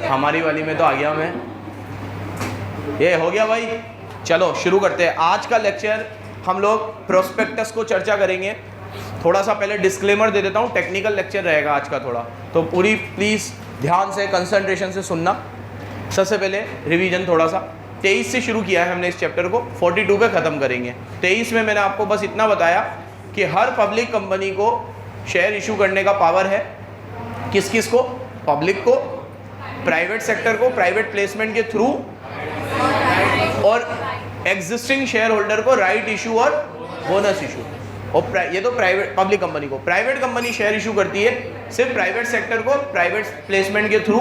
हमारी वाली में तो आ गया मैं, ये हो गया भाई। चलो शुरू करते हैं आज का लेक्चर। हम लोग प्रोस्पेक्टस को चर्चा करेंगे। थोड़ा सा पहले डिस्क्लेमर दे देता हूँ, टेक्निकल लेक्चर रहेगा आज का थोड़ा, तो पूरी प्लीज़ ध्यान से कंसंट्रेशन से सुनना। सबसे पहले रिवीजन थोड़ा सा 23 से शुरू किया है हमने इस चैप्टर को, 42 पे ख़त्म करेंगे। 23 में मैंने आपको बस इतना बताया कि हर पब्लिक कंपनी को शेयर इशू करने का पावर है। किस किस को? पब्लिक को, प्राइवेट सेक्टर को प्राइवेट प्लेसमेंट के थ्रू, और एग्जिस्टिंग शेयर होल्डर को राइट इशू और बोनस इशू। और ये तो प्राइवेट पब्लिक कंपनी को। प्राइवेट कंपनी शेयर इशू करती है सिर्फ प्राइवेट सेक्टर को प्राइवेट प्लेसमेंट के थ्रू,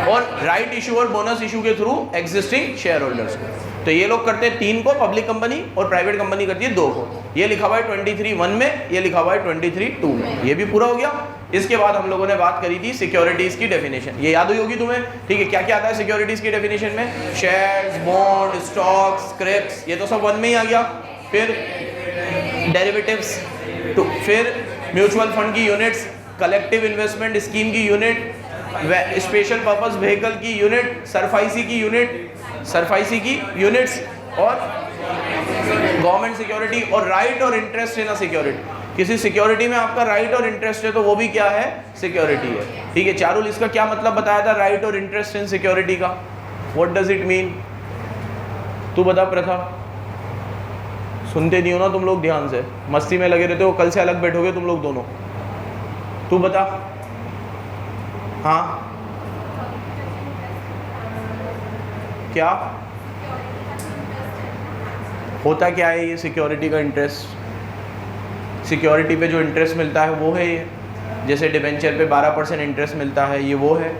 और राइट इशू और बोनस इशू के थ्रू एग्जिस्टिंग शेयर होल्डर्स को। तो ये लोग करते हैं 3 को पब्लिक कंपनी, और प्राइवेट कंपनी करती है 2 को। ये लिखा हुआ है 23(1) में, ये लिखा हुआ है 23(2) में। ये भी पूरा हो गया। इसके बाद हम लोगों ने बात करी थी सिक्योरिटीज़ की डेफिनेशन, ये याद हुई होगी तुम्हें, ठीक है। क्या क्या आता है सिक्योरिटीज़ की डेफिनेशन में? शेयर्स, बॉन्ड, स्टॉक्स, स्क्रैप्स, ये तो सब 1 में ही आ गया। फिर डेरिवेटिव्स, तो फिर म्यूचुअल फंड की यूनिट्स, कलेक्टिव इन्वेस्टमेंट स्कीम की यूनिट, स्पेशल पर्पस व्हीकल की यूनिट, सरफाइसी की यूनिट्स, और गवर्नमेंट सिक्योरिटी, और राइट और इंटरेस्ट इन अ सिक्योरिटी। किसी सिक्योरिटी में आपका राइट और इंटरेस्ट है तो वो भी क्या है? सिक्योरिटी है, ठीक है। चारुल, इसका क्या मतलब बताया था राइट और इंटरेस्ट इन सिक्योरिटी का? What does it mean? तू बता प्रथा। सुनते नहीं हो ना तुम लोग, ध्यान से मस्ती में लगे रहते हो, कल से अलग बैठोगे तुम लोग दोनों। तू बता। हाँ क्या होता क्या है ये सिक्योरिटी का इंटरेस्ट? सिक्योरिटी पे जो इंटरेस्ट मिलता है वो है ये, जैसे डिबेंचर पे 12% इंटरेस्ट मिलता है, ये वो है।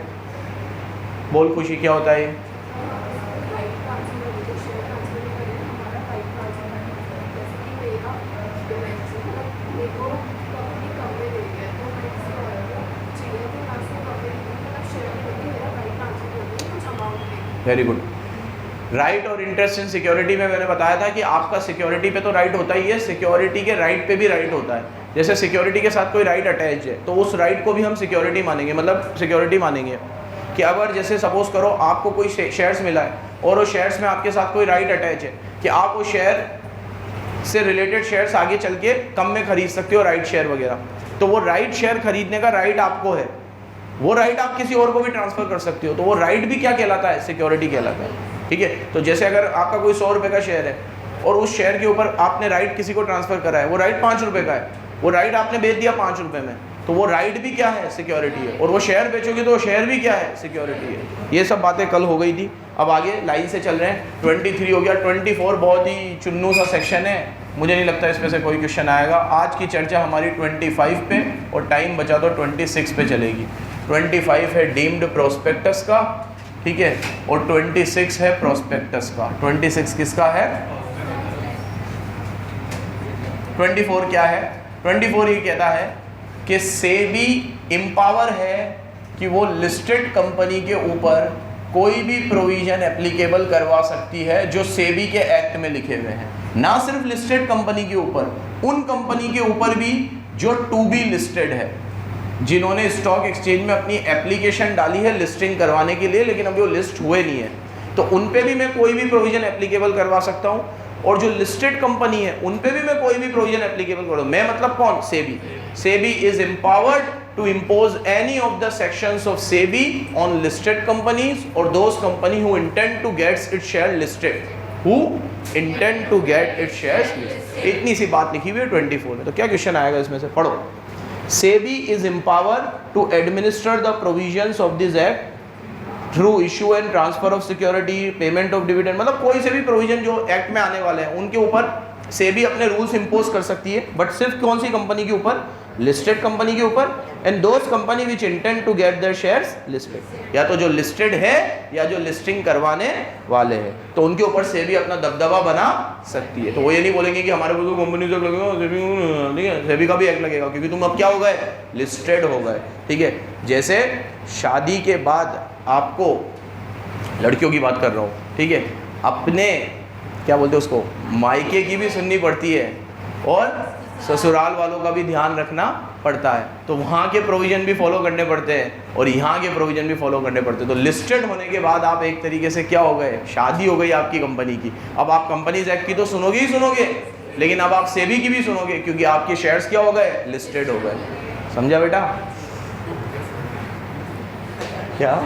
बोल खुशी, क्या होता है ये? Very good. राइट और इंटरेस्ट इन सिक्योरिटी में मैंने बताया था कि आपका सिक्योरिटी पे तो राइट होता ही है, सिक्योरिटी के राइट पे भी राइट होता है। जैसे सिक्योरिटी के साथ कोई राइट अटैच है तो उस राइट को भी हम सिक्योरिटी मानेंगे, मतलब सिक्योरिटी मानेंगे कि अगर जैसे सपोज करो आपको कोई शेयर्स मिला है और उस शेयर्स में आपके साथ कोई राइट अटैच है कि आप उस शेयर से रिलेटेड शेयर्स आगे चल के कम में खरीद सकते हो, राइट शेयर वगैरह, तो वो राइट शेयर खरीदने का राइट आपको है। वो राइट आप किसी और को भी ट्रांसफर कर सकते हो, तो वो राइट भी क्या कहलाता है? सिक्योरिटी कहलाता है, ठीक है। तो जैसे अगर आपका कोई 100 रुपये का शेयर है और उस शेयर के ऊपर आपने राइट किसी को ट्रांसफर करा है, वो राइट 5 रुपये का है, वो राइट आपने बेच दिया 5 रुपये में, तो वो राइट भी क्या है? सिक्योरिटी है। और वो शेयर बेचोगे तो वो शेयर भी क्या है? सिक्योरिटी है। ये सब बातें कल हो गई थी। अब आगे लाइन से चल रहे हैं। 23 हो गया, 24 बहुत ही चुन्नू सा सेक्शन है, मुझे नहीं लगता इसमें से कोई क्वेश्चन आएगा। आज की चर्चा हमारी 25 पे, और टाइम बचा तो 26 पे चलेगी। 25 है डीम्ड प्रोस्पेक्टस का, ठीक है, और 26 है प्रोस्पेक्टस का। 26 किसका है? 24 क्या है? 24 ये कहता है कि सेबी एम्पावर है कि वो लिस्टेड कंपनी के ऊपर कोई भी प्रोविजन एप्लीकेबल करवा सकती है जो सेबी के एक्ट में लिखे हुए हैं। ना सिर्फ लिस्टेड कंपनी के ऊपर, उन कंपनी के ऊपर भी जो टू बी लिस्टेड है, जिन्होंने स्टॉक एक्सचेंज में अपनी एप्लीकेशन डाली है लिस्टिंग करवाने के लिए, लेकिन अभी वो लिस्ट हुए नहीं है, तो उन पे भी मैं कोई भी प्रोविजन एप्लीकेबल करवा सकता हूँ। और जो लिस्टेड कंपनी है उन पे भी मैं कोई भी प्रोविजन एप्लीकेबल करूँ। मैं मतलब कौन? SEBI. SEBI is empowered to impose any of the sections of SEBI on listed companies और those company who intend to gets its share listed, who intend to get its shares listed. इतनी सी बात लिखी हुई है 24 में। तो क्या क्वेश्चन आएगा इसमें से? पढ़ो। SEBI is empowered to administer the provisions of this act through issue and transfer of security, payment of dividend, मतलब कोई से भी प्रोविजन जो एक्ट में आने वाले हैं उनके ऊपर SEBI अपने रूल्स इम्पोज कर सकती है, बट सिर्फ कौन सी कंपनी के ऊपर? लिस्टेड कंपनी के ऊपर। And those company which intend to get their shares listed, या तो जो लिस्टेड है या जो लिस्टिंग करवाने वाले हैं, तो उनके ऊपर सेबी अपना दबदबा बना सकती है। तो वो ये नहीं बोलेंगे कि हमारे को कंपनी से लगेगा, ठीक है, सेबी का भी एक्ट लगेगा क्योंकि तुम अब क्या हो गए? लिस्टेड हो गए, ठीक है। जैसे शादी के बाद आपको, लड़कियों की बात कर रहा हूँ, ठीक है, अपने क्या बोलते हैं उसको, मायके की भी सुननी पड़ती है और ससुराल वालों का भी ध्यान रखना पड़ता है, तो वहाँ के प्रोविज़न भी फॉलो करने पड़ते हैं और यहाँ के प्रोविज़न भी फॉलो करने पड़ते हैं। तो लिस्टेड होने के बाद आप एक तरीके से क्या हो गए, शादी हो गई आपकी कंपनी की। अब आप कंपनीज एक्ट की तो सुनोगे ही सुनोगे, लेकिन अब आप सेबी की भी सुनोगे, क्योंकि आपके शेयर्स क्या हो गए, लिस्टेड हो गए। समझा बेटा? क्या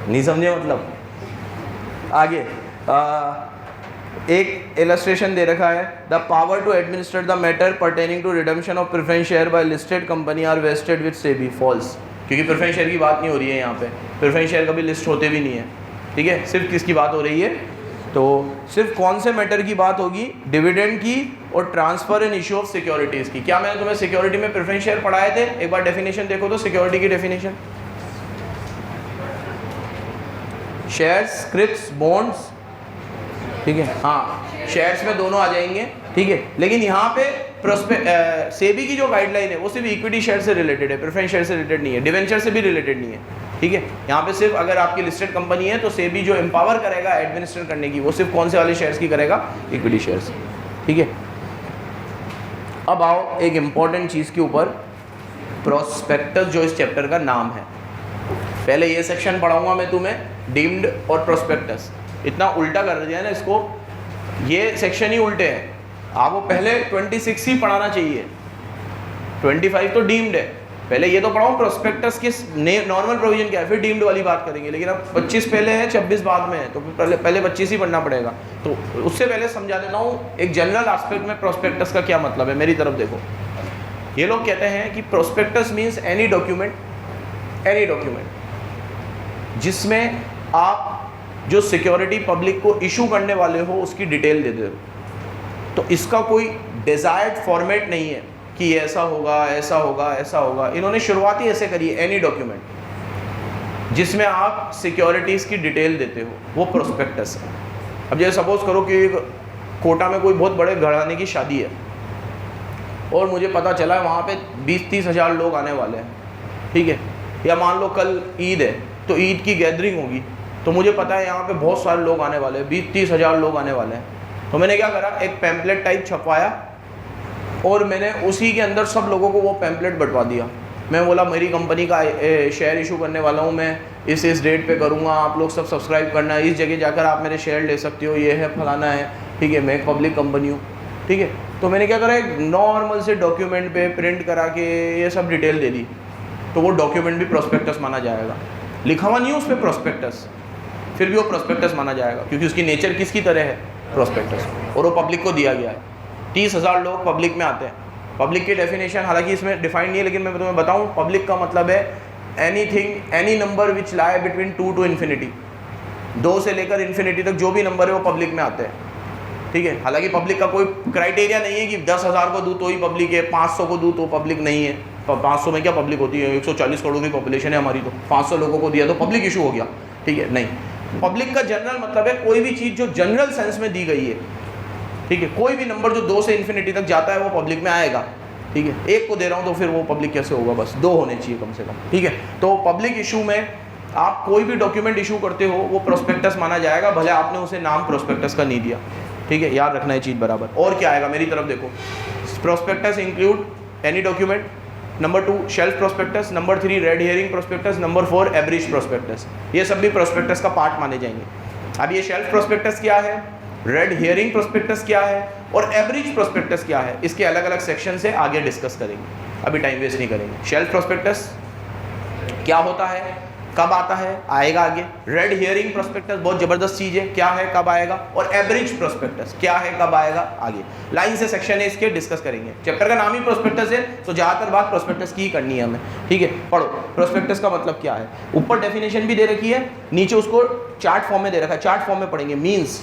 नहीं समझे? मतलब आगे एक इलस्ट्रेशन दे रखा है, the power to administer the matter pertaining to redemption of preference share by listed company are vested with SEBI. False, क्योंकि प्रेफरेंस शेयर की बात नहीं हो रही है यहाँ पे, प्रेफरेंस शेयर कभी लिस्ट होते भी नहीं है। ठीक है, सिर्फ किसकी बात हो रही है, तो सिर्फ कौन से मैटर की बात होगी, डिविडेंड की और transfer and issue of securities की। क्या मैंने तुम्हें सिक्योरिटी में प्रेफरेंस शेयर पढ़ाए थे? एक बार डेफिनेशन देखो तो, सिक्योरिटी की डेफिनेशन, शेयर्स, स्क्रिप्ट्स, बॉन्ड्स। ठीक है, हाँ शेयर्स में दोनों आ जाएंगे। ठीक है, लेकिन यहाँ पे सेबी की जो गाइडलाइन है वो सिर्फ इक्विटी शेयर से रिलेटेड है, प्रेफरेंस शेयर से रिलेटेड नहीं है, डिवेंचर से भी रिलेटेड नहीं है। ठीक है, यहाँ पे सिर्फ अगर आपकी लिस्टेड कंपनी है तो सेबी जो एम्पावर करेगा एडमिनिस्टर करने की, वो सिर्फ कौन से वाले शेयर्स की करेगा, इक्विटी शेयर्स। ठीक है, अब आओ एक इंपॉर्टेंट चीज़ के ऊपर, प्रोस्पेक्टस जो इस चैप्टर का नाम है। पहले ये सेक्शन पढ़ाऊंगा मैं तुम्हें, डीम्ड और प्रोस्पेक्टस। इतना उल्टा कर दिया ना इसको, ये सेक्शन ही उल्टे हैं। आपको पहले 26 ही पढ़ाना चाहिए, 25 तो डीम्ड है। पहले ये तो पढ़ाऊँ प्रोस्पेक्टस के नॉर्मल प्रोविजन क्या है, फिर डीम्ड वाली बात करेंगे। लेकिन अब 25 पहले है, 26 बाद में है, तो पहले 25 ही पढ़ना पड़ेगा। तो उससे पहले समझा देता हूँ एक जनरल एस्पेक्ट में प्रोस्पेक्टस का क्या मतलब है। मेरी तरफ देखो, ये लोग कहते हैं कि प्रोस्पेक्टस मीन्स एनी डॉक्यूमेंट जिसमें आप जो सिक्योरिटी पब्लिक को इशू करने वाले हो उसकी डिटेल दे दो। तो इसका कोई डिजायर्ड फॉर्मेट नहीं है कि ये ऐसा होगा, ऐसा होगा, ऐसा होगा। इन्होंने शुरुआत ही ऐसे करी है, एनी डॉक्यूमेंट जिसमें आप सिक्योरिटीज़ की डिटेल देते हो, वो प्रोस्पेक्टस है। अब जैसे सपोज करो कि कोटा में कोई बहुत बड़े घराने की शादी है और मुझे पता चला वहाँ पे 20-30 हज़ार लोग आने वाले हैं। ठीक है, या मान लो कल ईद है तो ईद की गैदरिंग होगी, तो मुझे पता है यहाँ पे बहुत सारे लोग आने वाले हैं, 20-30 हज़ार लोग आने वाले हैं। तो मैंने क्या करा, एक पैम्पलेट टाइप छपवाया और मैंने उसी के अंदर सब लोगों को वो पैम्पलेट बंटवा दिया। मैं बोला मेरी कंपनी का शेयर इशू करने वाला हूँ, मैं इस डेट पे करूँगा, आप लोग सब सब्सक्राइब करना, इस जगह जाकर आप मेरे शेयर ले सकते हो, ये है फलाना है। ठीक है, मैं एक पब्लिक कंपनी हूँ। ठीक है, तो मैंने क्या करा, एक नॉर्मल से डॉक्यूमेंट पे प्रिंट करा के ये सब डिटेल दे दी, तो वो डॉक्यूमेंट भी प्रोस्पेक्टस माना जाएगा। लिखा हुआ नहीं है उस पर प्रोस्पेक्टस, फिर भी वो प्रोस्पेक्टस माना जाएगा, क्योंकि उसकी नेचर किसकी तरह है, प्रोस्पेक्टस, और वो पब्लिक को दिया गया है। 30 हज़ार लोग पब्लिक में आते हैं। पब्लिक की डेफिनेशन हालांकि इसमें डिफाइन नहीं है, लेकिन मैं तुम्हें बताऊं, पब्लिक का मतलब है anything, any number which lie between 2 to infinity, 2 से लेकर इन्फिनिटी तक जो भी नंबर है वो पब्लिक में आते हैं। ठीक है, हालांकि पब्लिक का कोई क्राइटेरिया नहीं है कि 10,000 को दूँ तो ही पब्लिक है, 500 को दूँ तो पब्लिक नहीं है। 500 में क्या पब्लिक होती है, 140 करोड़ की पॉपुलेशन है हमारी, तो 500 लोगों को दिया तो पब्लिक इशू हो गया। ठीक है, नहीं, पब्लिक का जनरल मतलब है कोई भी चीज़ जो जनरल सेंस में दी गई है। ठीक है, कोई भी नंबर जो 2 से इन्फिनिटी तक जाता है वो पब्लिक में आएगा। ठीक है, 1 को दे रहा हूँ तो फिर वो पब्लिक कैसे होगा, बस 2 होने चाहिए कम से कम। ठीक है, तो पब्लिक इशू में आप कोई भी डॉक्यूमेंट इशू करते हो वो प्रोस्पेक्टस माना जाएगा, भले आपने उसे नाम प्रोस्पेक्टस का नहीं दिया। ठीक है, याद रखना है चीज़ बराबर। और क्या आएगा, मेरी तरफ देखो, prospectus include any document, number 2 shelf prospectus, number 3 red herring prospectus, number 4 average prospectus. ये सब भी प्रोस्पेक्टस का पार्ट माने जाएंगे। अब ये शेल्फ प्रोस्पेक्टस क्या है, रेड हियरिंग प्रोस्पेक्टस क्या है और एवरेज प्रोस्पेक्टस क्या है, इसके अलग अलग सेक्शन से आगे डिस्कस करेंगे, अभी टाइम वेस्ट नहीं करेंगे। शेल्फ प्रोस्पेक्टस क्या होता है, कब आता है, आएगा आगे। रेड हियरिंग प्रोस्पेक्टस बहुत ज़बरदस्त चीज़ है, क्या है, कब आएगा। और एवरेज प्रोस्पेक्टस क्या है, कब आएगा, आगे लाइन से सेक्शन है इसके, डिस्कस करेंगे। चैप्टर का नाम ही प्रोस्पेक्टस है, तो ज़्यादातर बात प्रोस्पेक्टस की ही करनी है हमें। ठीक है, पढ़ो प्रोस्पेक्टस का मतलब क्या है। ऊपर डेफिनेशन भी दे रखी है, नीचे उसको चार्ट फॉर्म में दे रखा है, चार्ट फॉर्म में पढ़ेंगे। Means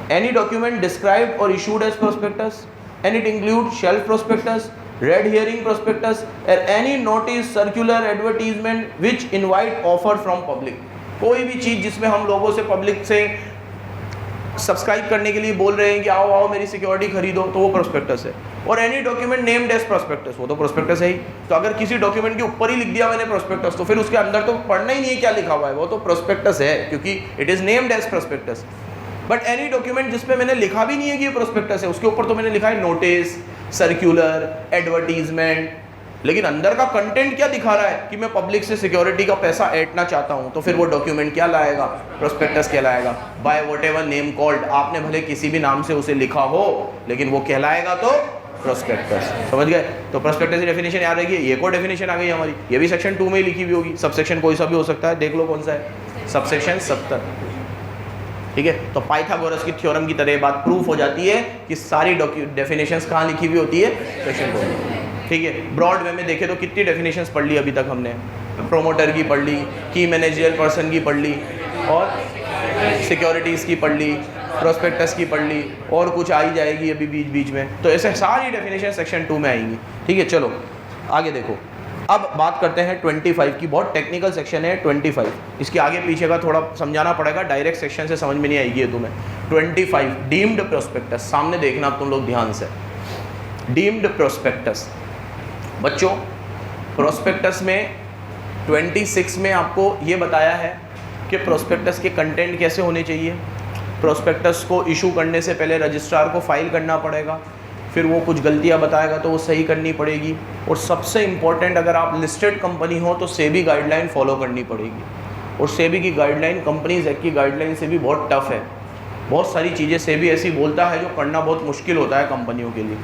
any document described or issued as prospectus, and it includes shelf prospectus, red herring prospectus, or any notice, circular, advertisement which invite offer from public। कोई भी चीज़ जिसमें हम लोगों से पब्लिक से सब्सक्राइब करने के लिए बोल रहे हैं कि आओ आओ मेरी सिक्योरिटी खरीदो, तो वो प्रोस्पेक्टस है। और any document named as prospectus, वो तो प्रोस्पेक्टस है ही। तो अगर किसी डॉक्यूमेंट के ऊपर ही लिख दिया मैंने प्रोस्पेक्टस, तो फिर उसके अंदर तो पढ़ना ही नहीं है क्या लिखा हुआ है, वो तो प्रोस्पेक्टस है, क्योंकि it is named as prospectus. But any document जिसपे मैंने लिखा भी नहीं है कि ये प्रोस्पेक्टस है, उसके ऊपर तो मैंने लिखा है नोटिस, सर्कुलर, एडवर्टीजमेंट, लेकिन अंदर का कंटेंट क्या दिखा रहा है कि मैं पब्लिक से सिक्योरिटी का पैसा ऐंठना चाहता हूं, तो फिर वो डॉक्यूमेंट क्या लाएगा? प्रोस्पेक्टस कहलाएगा। बाय व्हाटएवर नेम कॉल्ड, आपने भले किसी भी नाम से उसे लिखा हो, लेकिन वो कहलाएगा तो प्रोस्पेक्टस। समझ गए? तो प्रोस्पेक्टस की डेफिनेशन याद रहेगी। ये को डेफिनेशन आ गई हमारी, ये भी सेक्शन 2 में ही लिखी हुई होगी। सबसेक्शन कोई सा भी हो सकता है, देख लो कौन सा है, सबसेक्शन 70। ठीक है, तो पाइथागोरस की थ्योरम की तरह बात प्रूफ हो जाती है कि सारी डेफिनेशंस कहाँ लिखी हुई होती है? सेक्शन 2 में। ठीक है, ब्रॉड वे में देखे तो कितनी डेफिनेशंस पढ़ ली अभी तक हमने? प्रोमोटर की पढ़ ली, की मैनेजरियल पर्सन की पढ़ ली, और सिक्योरिटीज़ की पढ़ ली, प्रोस्पेक्टस की पढ़ ली, और कुछ आ ही जाएगी अभी बीच बीच में। तो ऐसे सारी डेफिनेशन सेक्शन 2 में आएंगी। ठीक है, चलो आगे देखो। अब बात करते हैं 25 की। बहुत टेक्निकल सेक्शन है 25। इसके आगे पीछे का थोड़ा समझाना पड़ेगा, डायरेक्ट सेक्शन से समझ में नहीं आएगी ये तुम्हें। 25 डीम्ड प्रोस्पेक्टस, सामने देखना अब तुम लोग ध्यान से। डीम्ड प्रोस्पेक्टस, बच्चों प्रोस्पेक्टस में 26 में आपको ये बताया है कि प्रोस्पेक्टस के कंटेंट कैसे होने चाहिए। प्रोस्पेक्टस को इशू करने से पहले रजिस्ट्रार को फाइल करना पड़ेगा, फिर वो कुछ गलतियां बताएगा तो वो सही करनी पड़ेगी, और सबसे इम्पॉर्टेंट अगर आप लिस्टेड कंपनी हो तो सेबी गाइडलाइन फॉलो करनी पड़ेगी। और सेबी की गाइडलाइन कंपनीज एक्ट की गाइडलाइन से भी बहुत टफ है। बहुत सारी चीज़ें सेबी ऐसी बोलता है जो करना बहुत मुश्किल होता है कंपनियों के लिए,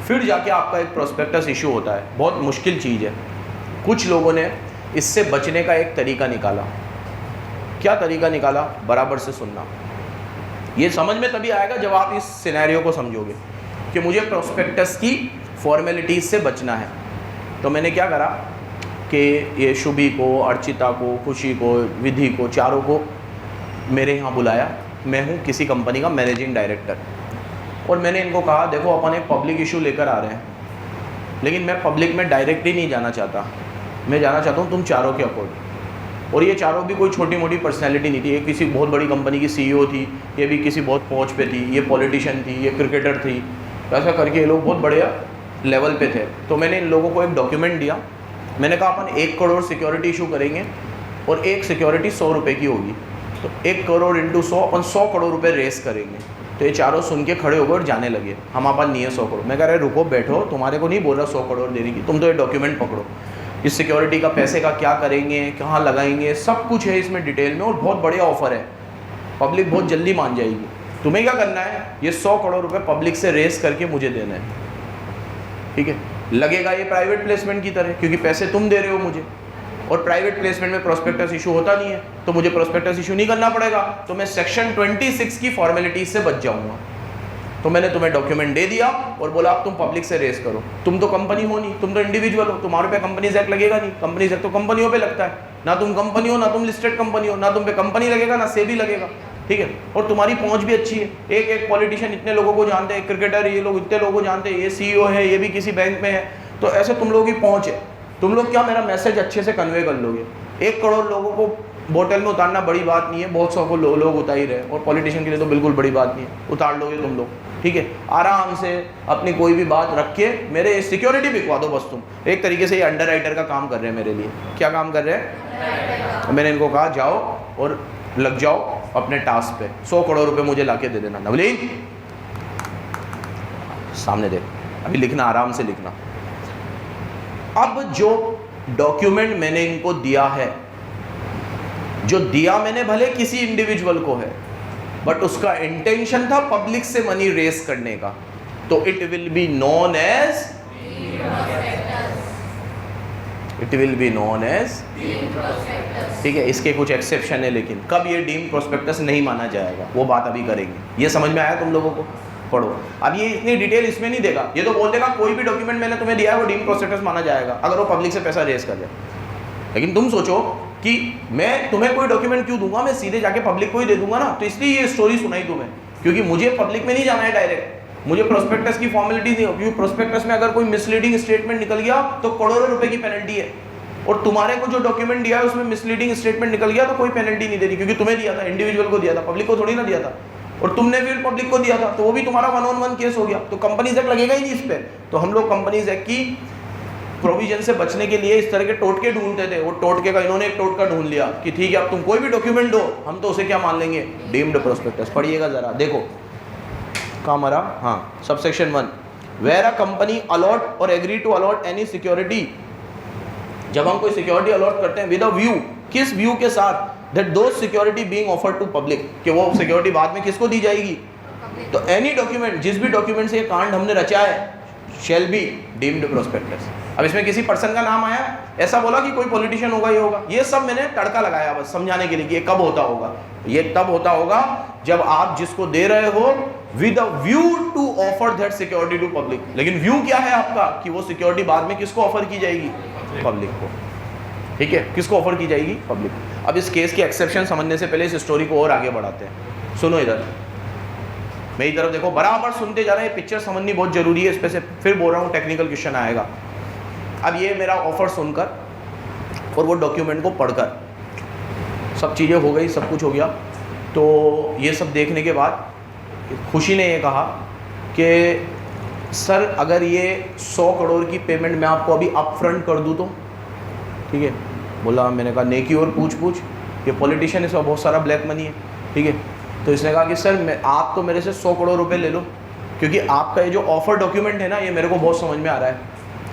फिर जाके आपका एक प्रोस्पेक्टस इशू होता है। बहुत मुश्किल चीज़ है। कुछ लोगों ने इससे बचने का एक तरीका निकाला। क्या तरीका निकाला? बराबर से सुनना, ये समझ में तभी आएगा जब आप इस सिनेरियो को समझोगे कि मुझे प्रोस्पेक्टस की फॉर्मेलिटीज़ से बचना है। तो मैंने क्या करा कि ये शुभी को, अर्चिता को, खुशी को, विधि को, चारों को मेरे यहाँ बुलाया। मैं हूँ किसी कंपनी का मैनेजिंग डायरेक्टर, और मैंने इनको कहा देखो अपन एक पब्लिक इशू लेकर आ रहे हैं, लेकिन मैं पब्लिक में डायरेक्टली नहीं जाना चाहता, मैं जाना चाहता हूँ तुम चारों के अकॉर्डिंग। और ये चारों भी कोई छोटी मोटी पर्सनैलिटी नहीं थी। ये किसी बहुत बड़ी कंपनी की CEO थी, ये भी किसी बहुत पहुँच पे थी, ये पॉलिटिशियन थी, ये क्रिकेटर थी, ऐसा करके ये लोग बहुत बढ़िया लेवल पे थे। तो मैंने इन लोगों को एक डॉक्यूमेंट दिया। मैंने कहा अपन 1 करोड़ सिक्योरिटी इशू करेंगे, और एक सिक्योरिटी 100 रुपये की होगी, तो 1 करोड़ इंटू 100 अपन 100 करोड़ रुपये रेस करेंगे। तो ये चारों सुन के खड़े हो गए और जाने लगे, हमारे पास नहीं है 100 करोड़। मैं कह रहा रुको बैठो, तुम्हारे को नहीं बोल रहा 100 करोड़ देने की, तुम तो ये डॉक्यूमेंट पकड़ो, इस सिक्योरिटी का पैसे का क्या करेंगे, कहाँ लगाएंगे, सब कुछ है इसमें डिटेल में, और बहुत बढ़िया ऑफर है, पब्लिक बहुत जल्दी मान जाएगी। तुम्हें क्या करना है, ये 100 करोड़ रुपए पब्लिक से रेस करके मुझे देना है। ठीक है, लगेगा ये प्राइवेट प्लेसमेंट की तरह, क्योंकि पैसे तुम दे रहे हो मुझे, और प्राइवेट प्लेसमेंट में प्रोस्पेक्टस इशू होता नहीं है, तो मुझे प्रोस्पेक्टस इशू नहीं करना पड़ेगा, तो मैं सेक्शन 26 की फॉर्मेलिटीज से बच जाऊंगा। तो मैंने तुम्हें डॉक्यूमेंट दे दिया और बोला अब तुम पब्लिक से रेस करो। तुम तो कंपनी हो नहीं, तुम तो इंडिविजुअल हो, तुम्हारे पे कंपनीज एक्ट लगेगा नहीं। कंपनीज एक्ट तो कंपनियों पे लगता है, ना तुम कंपनी हो, ना तुम लिस्टेड कंपनी हो, ना तुम पे कंपनी लगेगा, ना सेबी लगेगा। ठीक है, और तुम्हारी पहुंच भी अच्छी है, एक एक पॉलिटिशियन इतने लोगों को जानते हैं, क्रिकेटर ये लोग इतने लोगों को जानते हैं, ये CEO है, ये भी किसी बैंक में है, तो ऐसे तुम लोगों की पहुंच है। तुम लोग क्या मेरा मैसेज अच्छे से कन्वे कर लोगे। 1 करोड़ लोगों को बोतल में उतारना बड़ी बात नहीं है, बहुत सौ को लोग उतार ही रहे, और पॉलिटिशियन के लिए तो बिल्कुल बड़ी बात नहीं है, उतार लोगे तुम लोग। ठीक है, आराम से अपनी कोई भी बात रख के मेरे सिक्योरिटी बिकवा दो बस। तुम एक तरीके से ये अंडरराइटर का काम कर रहे हैं मेरे लिए। क्या काम कर रहे हैं? मैंने इनको कहा जाओ और लग जाओ अपने टास्क पे, 100 करोड़ रुपए मुझे लाके दे देना। नवलीन सामने देख, अभी लिखना, आराम से लिखना। अब जो डॉक्यूमेंट मैंने इनको दिया है, जो दिया मैंने भले किसी इंडिविजुअल को है, बट उसका इंटेंशन था पब्लिक से मनी रेस करने का, तो it will be known as ठीक है, इसके कुछ एक्सेप्शन है, लेकिन कब ये डीम्ड प्रोस्पेक्टस नहीं माना जाएगा वो बात अभी करेंगे। ये समझ में आया तुम लोगों को? पढ़ो। अब ये इतनी डिटेल इसमें नहीं देगा, ये तो बोल देगा कोई भी डॉक्यूमेंट मैंने तुम्हें दिया है वो डीम्ड प्रोस्पेक्टस माना जाएगा अगर वो पब्लिक से पैसा रेस कर जाए। लेकिन तुम सोचो कि मैं तुम्हें कोई डॉक्यूमेंट क्यों दूंगा, मैं सीधे जाके पब्लिक को ही दे दूंगा ना। तो इसलिए ये स्टोरी सुनाई तुम्हें, क्योंकि मुझे पब्लिक में नहीं जाना है डायरेक्ट, मुझे प्रोस्पेक्टस की फॉर्मेलिटी नहीं हो, क्योंकि प्रोस्पेक्टस में अगर कोई मिसलीडिंग स्टेटमेंट निकल गया तो करोड़ों रुपए की पेनल्टी है, और तुम्हारे को जो डॉक्यूमेंट दिया है उसमें मिसलीडिंग स्टेटमेंट निकल गया तो कोई पेनल्टी नहीं देनी, क्योंकि तुम्हें दिया था, इंडिविजुअल को दिया था, पब्लिक को थोड़ी ना दिया था। और तुमने फिर पब्लिक को दिया था तो वो भी तुम्हारा 1-on-1 केस हो गया, तो कंपनीज एक्ट लगेगा ही नहीं इस पर। तो हम लोग कंपनीज एक्ट की प्रोविजन से बचने के लिए इस तरह के टोटके ढूंढते थे, वो टोटके का इन्होंने एक टोटका ढूंढ लिया कि ठीक है अब तुम कोई भी डॉक्यूमेंट दो हम तो उसे क्या मान लेंगे, डीम्ड प्रोस्पेक्टस। पढ़िएगा जरा, देखो कहाँ मरा, हाँ subsection 1, where a company allot or agree to allot any security, जब हम कोई सिक्योरिटी अलॉट करते हैं विद अ व्यू, किस व्यू के साथ, that those security being offered to public, कि वो सिक्योरिटी बाद में किसको दी जाएगी, तो एनी डॉक्यूमेंट, जिस भी डॉक्यूमेंट से ये कांड हमने रचा है, शैल बी डीम्ड प्रोस्पेक्टस। अब इसमें किसी पर्सन का नाम आया, ऐसा बोला कि कोई पॉलिटिशियन होगा, ये होगा, ये सब मैंने तड़का लगाया बस समझाने के लिए कि ये कब होता होगा। ये तब होता होगा जब आप जिसको दे रहे हो with a view to offer that security to public, लेकिन व्यू क्या है आपका कि वो सिक्योरिटी बाद में किसको ऑफर की जाएगी, पब्लिक को। ठीक है, किसको ऑफर की जाएगी, पब्लिक। अब इस केस की एक्सेप्शन समझने से पहले इस स्टोरी को और आगे बढ़ाते हैं। सुनो इधर, मेरी तरफ देखो, बराबर सुनते जा रहे हैं, पिक्चर समझनी बहुत जरूरी है, इस पे से फिर बोल रहा हूँ टेक्निकल क्वेश्चन आएगा। अब ये मेरा ऑफर सुनकर और वो डॉक्यूमेंट को पढ़कर सब चीज़ें हो गई, सब कुछ हो गया, तो ये सब देखने के बाद खुशी ने ये कहा कि सर अगर ये 100 करोड़ की पेमेंट मैं आपको अभी अप फ्रंट कर दूँ तो ठीक है। बोला, मैंने कहा नेकी और पूछ ये पॉलिटिशियन, इसमें बहुत सारा ब्लैक मनी है, ठीक है। तो इसने कहा कि सर आप तो मेरे से 100 करोड़ रुपए ले लो, क्योंकि आपका ये जो ऑफर डॉक्यूमेंट है ना, ये मेरे को बहुत समझ में आ रहा है,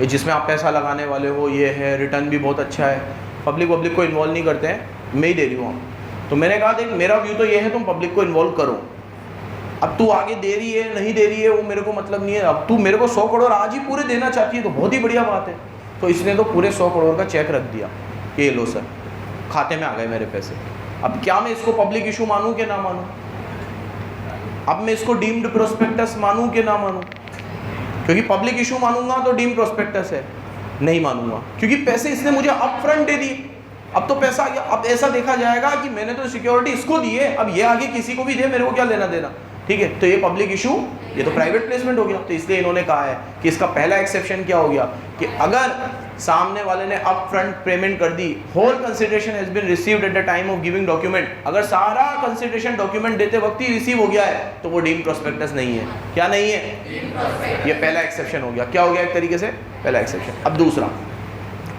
ये जिसमें आप पैसा लगाने वाले हो, ये है, रिटर्न भी बहुत अच्छा है, पब्लिक को इन्वॉल्व नहीं करते हैं, मैं ही दे रही हूँ आप। तो मैंने कहा देख मेरा व्यू तो ये है, तुम पब्लिक को इन्वॉल्व करो, अब तू आगे दे रही है नहीं दे रही है वो मेरे को मतलब नहीं है, अब तू मेरे को 100 करोड़ आज ही पूरे देना चाहती है तो बहुत ही बढ़िया बात है। तो इसने तो पूरे 100 करोड़ का चेक रख दिया, ये लो सर, खाते में आ गए मेरे पैसे। अब क्या मैं इसको पब्लिक इशू मानूं कि ना मानूं, अब मैं इसको डीम्ड प्रोस्पेक्टस मानूं कि ना मानूं, क्योंकि पब्लिक इशू मानूंगा तो डीम्ड प्रोस्पेक्टस है, नहीं मानूंगा क्योंकि पैसे इसने मुझे अप फ्रंट दे दिए, अब तो पैसा आ गया। अब ऐसा देखा जाएगा कि मैंने तो सिक्योरिटी इसको दी है, अब ये आगे किसी को भी दे, मेरे को क्या लेना देना, ठीक है। तो ये पब्लिक इशू, ये तो प्राइवेट प्लेसमेंट हो गया। तो इसलिए इन्होंने कहा है कि इसका पहला एक्सेप्शन क्या हो गया कि अगर सामने वाले ने अप फ्रंट पेमेंट कर दी, whole consideration has been received at the time of giving document, अगर सारा कंसिडरेशन डॉक्यूमेंट देते वक्त ही रिसीव हो गया है तो वो डीम्ड प्रोस्पेक्टस नहीं है। क्या नहीं है, ये पहला एक्सेप्शन हो गया। क्या हो गया एक तरीके से पहला एक्सेप्शन। अब दूसरा,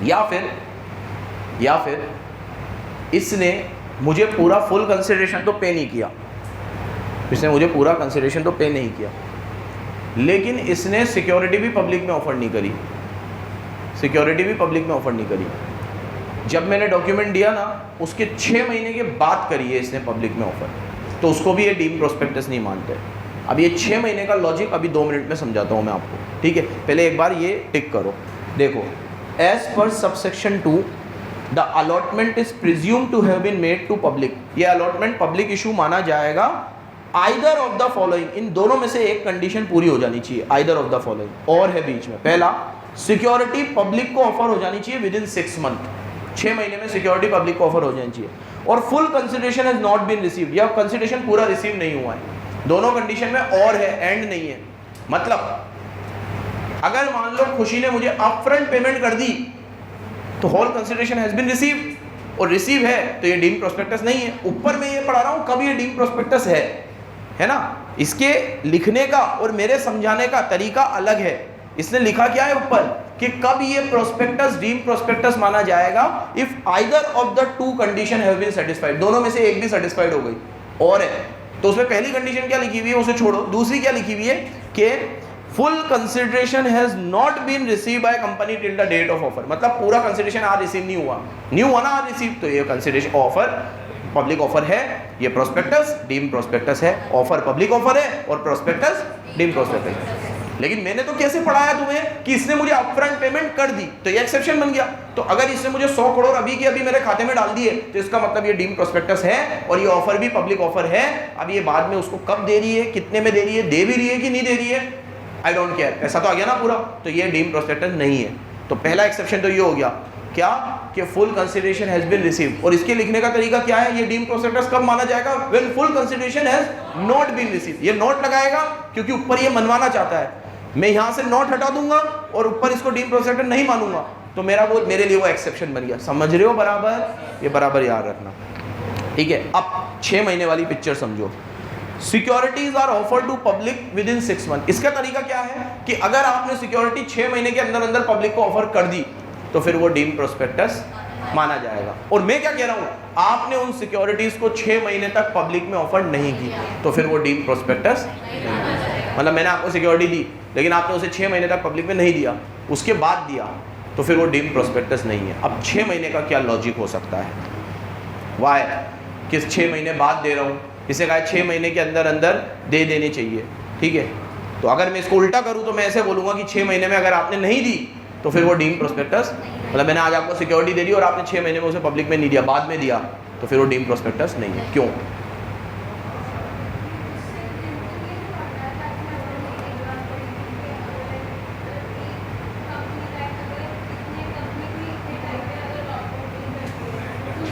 या फिर इसने मुझे पूरा फुल कंसिडरेशन तो पे नहीं किया, इसने मुझे पूरा कंसिडरेशन तो पे नहीं किया, लेकिन इसने सिक्योरिटी भी पब्लिक में ऑफर नहीं करी, सिक्योरिटी भी पब्लिक में ऑफर नहीं करी। जब मैंने डॉक्यूमेंट दिया ना उसके 6 महीने के बाद करी है इसने पब्लिक में ऑफर, तो उसको भी ये डीम्ड प्रोस्पेक्टस नहीं मानते। अब ये 6 महीने का लॉजिक अभी 2 मिनट में समझाता हूँ मैं आपको, ठीक है। पहले एक बार ये टिक करो, देखो, as per subsection 2 the allotment is presume to have been made to public, ये अलॉटमेंट पब्लिक इशू माना जाएगा आइदर ऑफ द फॉलोइंग, इन दोनों में से एक कंडीशन पूरी हो जानी चाहिए, आइदर ऑफ द फॉलोइंग, और है बीच में। पहला, सिक्योरिटी पब्लिक को ऑफर हो जानी चाहिए विद इन 6 मंथ, 6 महीने में सिक्योरिटी पब्लिक को ऑफर हो जानी चाहिए, और full consideration has not been received, या कंसिडरेशन पूरा रिसीव नहीं हुआ है। दोनों कंडीशन में और है, एंड नहीं है। मतलब अगर मान लो खुशी ने मुझे अपफ्रंट पेमेंट कर दी तो whole consideration has been received, और रिसीव है तो ये डीम्ड प्रोस्पेक्टस नहीं है। ऊपर में ये पढ़ा रहा हूं कब ये डीम्ड प्रोस्पेक्टस है ना। इसके लिखने का और मेरे समझाने का तरीका अलग है। इसने लिखा क्या है ऊपर कि कब ये प्रोस्पेक्टस डीम्ड प्रोस्पेक्टस माना जाएगा, if either of the 2 condition have been satisfied, दोनों में से एक भी सेटिस्फाइड हो गई और है। तो उसमें पहली कंडीशन क्या लिखी हुई है उसे छोड़ो, दूसरी क्या लिखी हुई है कि full consideration has not been receive by company till the date of offer, मतलब पूरा कंसिडरेशन आज रिसीव नहीं हुआ ना आज रिसीव, तो ये कंसिडरेशन ऑफर पब्लिक ऑफर है, ये प्रोस्पेक्टस डीम्ड प्रोस्पेक्टस है। ऑफर पब्लिक ऑफर है और प्रोस्पेक्टस डीम्ड प्रोस्पेक्टस है। लेकिन मैंने तो कैसे पढ़ाया तुम्हें कि इसने मुझे अपफ्रंट पेमेंट कर दी तो ये एक्सेप्शन बन गया। तो अगर इसने मुझे 100 करोड़ अभी के अभी मेरे खाते में डाल दिए तो इसका मतलब ये डीम्ड प्रोस्पेक्टस है और ये ऑफर भी पब्लिक ऑफर है। अब ये बाद में उसको कब दे रही है, कितने में दे रही है, दे भी रही है कि नहीं दे रही है, आई डोंट केयर, ऐसा तो आ गया ना पूरा। तो ये डीम्ड प्रोस्पेक्टस नहीं है। तो पहला एक्सेप्शन तो ये हो गया क्या कि full consideration has been received. और इसके लिखने का तरीका क्या है, ये डीम्ड प्रोस्पेक्टस कब माना जाएगा, when full consideration has not been received. ये नोट लगाएगा क्योंकि ऊपर ये मनवाना चाहता है, मैं यहां से नोट हटा दूंगा और ऊपर इसको डीम्ड प्रोस्पेक्टस नहीं मानूंगा, तो मेरे लिए वो एक्सेप्शन बन गया। समझ रहे हो बराबर, ये बराबर याद रखना, ठीक है। अब 6 महीने वाली पिक्चर समझो। Securities are offer to public within 6 month. इसका तरीका क्या है कि अगर आपने सिक्योरिटी 6 महीने के अंदर अंदर पब्लिक को ऑफर कर दी तो फिर वो डीम्ड प्रोस्पेक्टस माना जाएगा। और मैं क्या कह रहा हूं, आपने उन सिक्योरिटीज को 6 महीने तक पब्लिक में ऑफर नहीं की तो फिर वो डीम्ड प्रोस्पेक्टस, मतलब मैंने आपको सिक्योरिटी दी लेकिन आपने उसे 6 महीने तक पब्लिक में नहीं दिया, उसके बाद दिया, तो फिर वो डीम्ड प्रोस्पेक्टस नहीं है। अब 6 महीने का क्या लॉजिक हो सकता है, वाई किस 6 महीने बाद दे रहा हूँ, इसे कहा 6 महीने के अंदर अंदर दे देनी चाहिए, ठीक है। तो अगर मैं इसको उल्टा करूँ तो मैं ऐसे बोलूँगा कि 6 महीने में अगर आपने नहीं दी तो फिर वो डीम्ड प्रोस्पेक्टस, मतलब मैंने आज आपको सिक्योरिटी दे दी और आपने 6 महीने में उसे पब्लिक में नहीं दिया, बाद में दिया, तो फिर वो डीम्ड प्रोस्पेक्टस नहीं है। क्यों?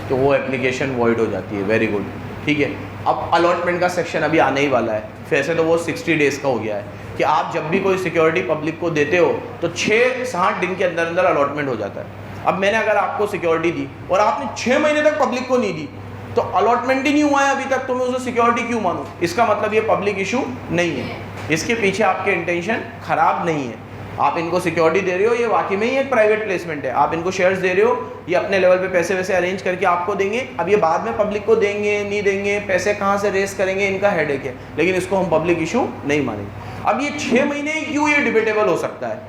तो वो एप्लीकेशन वॉइड हो जाती है। वेरी गुड, ठीक है। अब अलॉटमेंट का सेक्शन अभी आने ही वाला है। वैसे तो वो 60 डेज़ का हो गया है कि आप जब भी कोई सिक्योरिटी पब्लिक को देते हो तो 6-7 दिन के अंदर अंदर अलॉटमेंट हो जाता है। अब मैंने अगर आपको सिक्योरिटी दी और आपने 6 महीने तक पब्लिक को नहीं दी तो अलॉटमेंट ही नहीं हुआ है अभी तक, तो मैं उसे सिक्योरिटी क्यों मानूं? इसका मतलब ये पब्लिक इशू नहीं है। इसके पीछे आपके इंटेंशन खराब नहीं है। आप इनको सिक्योरिटी दे रहे हो, ये वाकई में ही एक प्राइवेट प्लेसमेंट है। आप इनको शेयर्स दे रहे हो, ये अपने लेवल पे पैसे वैसे अरेंज करके आपको देंगे। अब ये बाद में पब्लिक को देंगे नहीं देंगे, पैसे कहाँ से रेस करेंगे, इनका हेडेक है, लेकिन इसको हम पब्लिक इशू नहीं मानेंगे। अब ये 6 महीने ही क्यों, ये डिबेटेबल हो सकता है।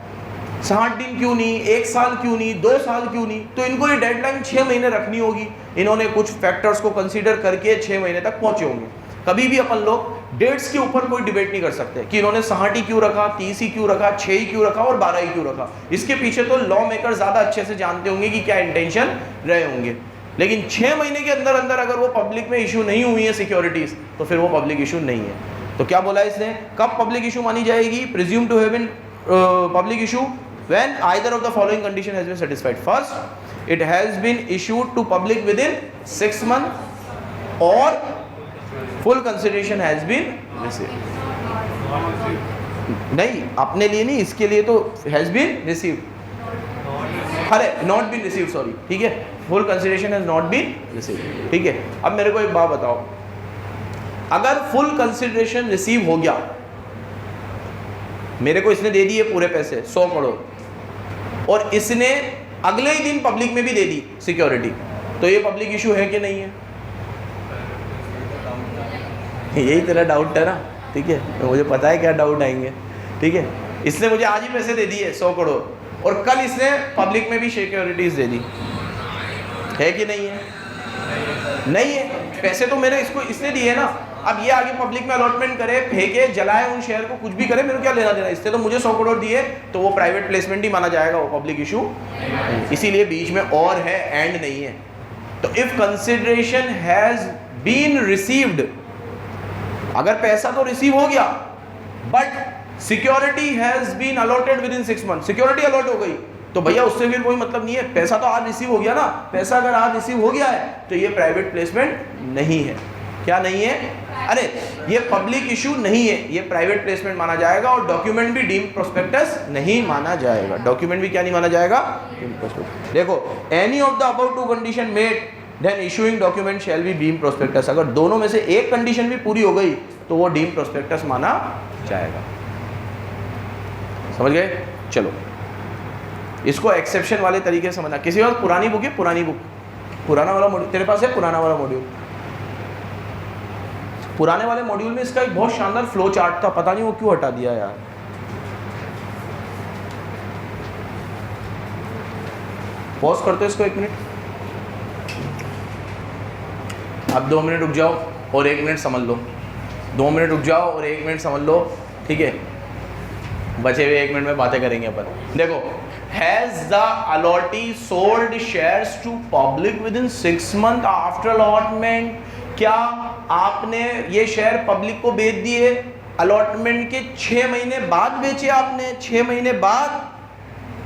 60 दिन क्यों नहीं, 1 साल क्यों नहीं, 2 साल क्यों नहीं? तो इनको ये डेडलाइन 6 महीने रखनी होगी। इन्होंने कुछ फैक्टर्स को कंसीडर करके 6 महीने तक पहुंचे होंगे। कभी भी अपन लोग डेट्स के ऊपर कोई डिबेट नहीं कर सकते कि इन्होंने 60 ही क्यों रखा, 30 ही क्यों रखा, 6 ही क्यों रखा और 12 ही क्यों रखा। इसके पीछे तो लॉ मेकर ज़्यादा अच्छे से जानते होंगे कि क्या इंटेंशन रहे होंगे। लेकिन 6 महीने के अंदर अंदर अगर वो पब्लिक में इशू नहीं हुई है सिक्योरिटीज़, तो फिर वो पब्लिक इशू नहीं है। तो क्या बोला इसने, कब पब्लिक इशू मानी जाएगी? Presume to have been public issue when either of the following condition has been satisfied. First, it has been issued to public within 6 months or full consideration has been received. नहीं, अपने लिए नहीं, इसके लिए तो has been received, अरे not been received, sorry, ठीक है, full consideration has not been received, ठीक है। अब मेरे को एक बात बताओ, अगर full consideration receive हो गया, मेरे को इसने दे दिए पूरे पैसे 100 करोड़ और इसने अगले ही दिन पब्लिक में भी दे दी सिक्योरिटी, तो ये पब्लिक इशू है कि नहीं है? यही तेरा डाउट है ना, ठीक है, तो मुझे पता है क्या डाउट आएंगे, ठीक है। इसने मुझे आज ही पैसे दे दिए 100 करोड़ और कल इसने पब्लिक में भी सिक्योरिटीज दे दी, है कि नहीं है? नहीं है। पैसे तो मेरे इसने दिए ना। अब ये आगे पब्लिक में अलॉटमेंट करे, फेंके, जलाए उन शेयर को, कुछ भी करे, मेरे को क्या लेना देना इससे? तो मुझे 100 करोड़ दिए तो वो प्राइवेट प्लेसमेंट ही माना जाएगा, वो पब्लिक इशू। इसीलिए बीच में और है, एंड नहीं है। तो if consideration has been received, अगर पैसा तो रिसीव हो गया but security has been allotted within 6 month, security allot हो गई, तो भैया उससे फिर कोई मतलब नहीं है। पैसा तो आज रिसीव हो गया ना, पैसा अगर आज रिसीव हो गया है तो ये प्राइवेट प्लेसमेंट नहीं है। क्या नहीं है? अरे ये पब्लिक इशू नहीं है, ये प्राइवेट प्लेसमेंट माना जाएगा और डॉक्यूमेंट भी डीम्ड प्रोस्पेक्टस नहीं माना जाएगा। डॉक्यूमेंट भी क्या नहीं माना जाएगा? Deemed prospectus. देखो, any of the above two condition met then issuing document shall be deemed prospectus. अगर दोनों में से एक कंडीशन भी पूरी हो गई तो वो डीम्ड प्रोस्पेक्टस माना जाएगा। समझ गए? चलो, इसको एक्सेप्शन वाले तरीके से समझना। किसी वक्त पुरानी बुक है, पुरानी बुक, पुराना वाला मॉड्यूल तेरे पास है, पुराना वाला मॉड्यूल, पुराने वाले मॉड्यूल में इसका एक बहुत शानदार फ्लो चार्ट था, पता नहीं वो क्यों हटा दिया यार। पॉज करते हो इसको 1 मिनट, अब 2 मिनट रुक जाओ और 1 मिनट समझ लो, 2 मिनट रुक जाओ और 1 मिनट समझ लो, ठीक है। बचे हुए 1 मिनट में बातें करेंगे अपन। देखो, has the allottee sold shares to public within 6 month after allotment. क्या आपने ये शेयर पब्लिक को बेच दिए अलॉटमेंट के 6 महीने बाद बेचे आपने? 6 महीने बाद?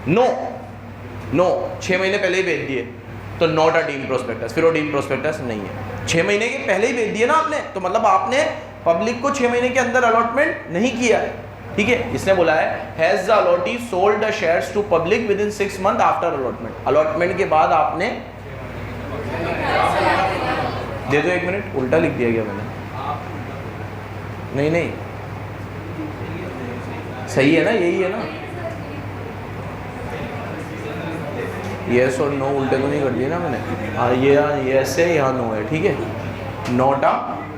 नो, 6 महीने पहले ही बेच दिए तो नॉट अ डीम्ड प्रोस्पेक्टस, फिर वो डीम्ड प्रोस्पेक्टस नहीं है। 6 महीने के पहले ही बेच दिए ना आपने, तो मतलब आपने पब्लिक को 6 महीने के अंदर अलॉटमेंट नहीं किया है, ठीक है। इसने बोला है has the allottee sold the shares to public within 6 month after allotment. Allotment के बाद आपने दे दो 1 मिनट, उल्टा लिख दिया गया मैंने। नहीं नहीं, सही है ना, यही है ना, यस और नो उल्टे तो नहीं कर दिए ना मैंने। हाँ ये यस है, यहाँ नो है, ठीक है, नॉट अ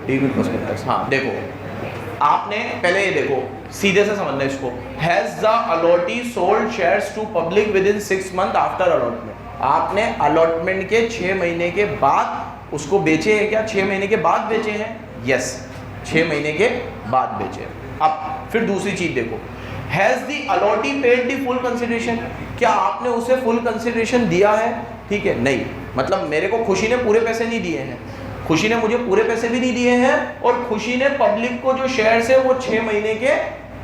डीम्ड प्रोस्पेक्टस। हाँ देखो, आपने पहले ये देखो, सीधे से समझना इसको, has the allottee sold shares to public within 6 month after allotment. आपने अलॉटमेंट के 6 महीने के बाद उसको बेचे हैं क्या? 6 महीने के बाद बेचे हैं, यस, 6 महीने के बाद बेचे। अब फिर दूसरी चीज देखो, has the allottee paid the full consideration, क्या आपने उसे फुल कंसिडरेशन दिया है? ठीक है, नहीं, मतलब मेरे को खुशी ने पूरे पैसे नहीं दिए हैं, खुशी ने मुझे पूरे पैसे भी नहीं दिए हैं, और खुशी ने पब्लिक को जो शेयर्स है वो 6 महीने के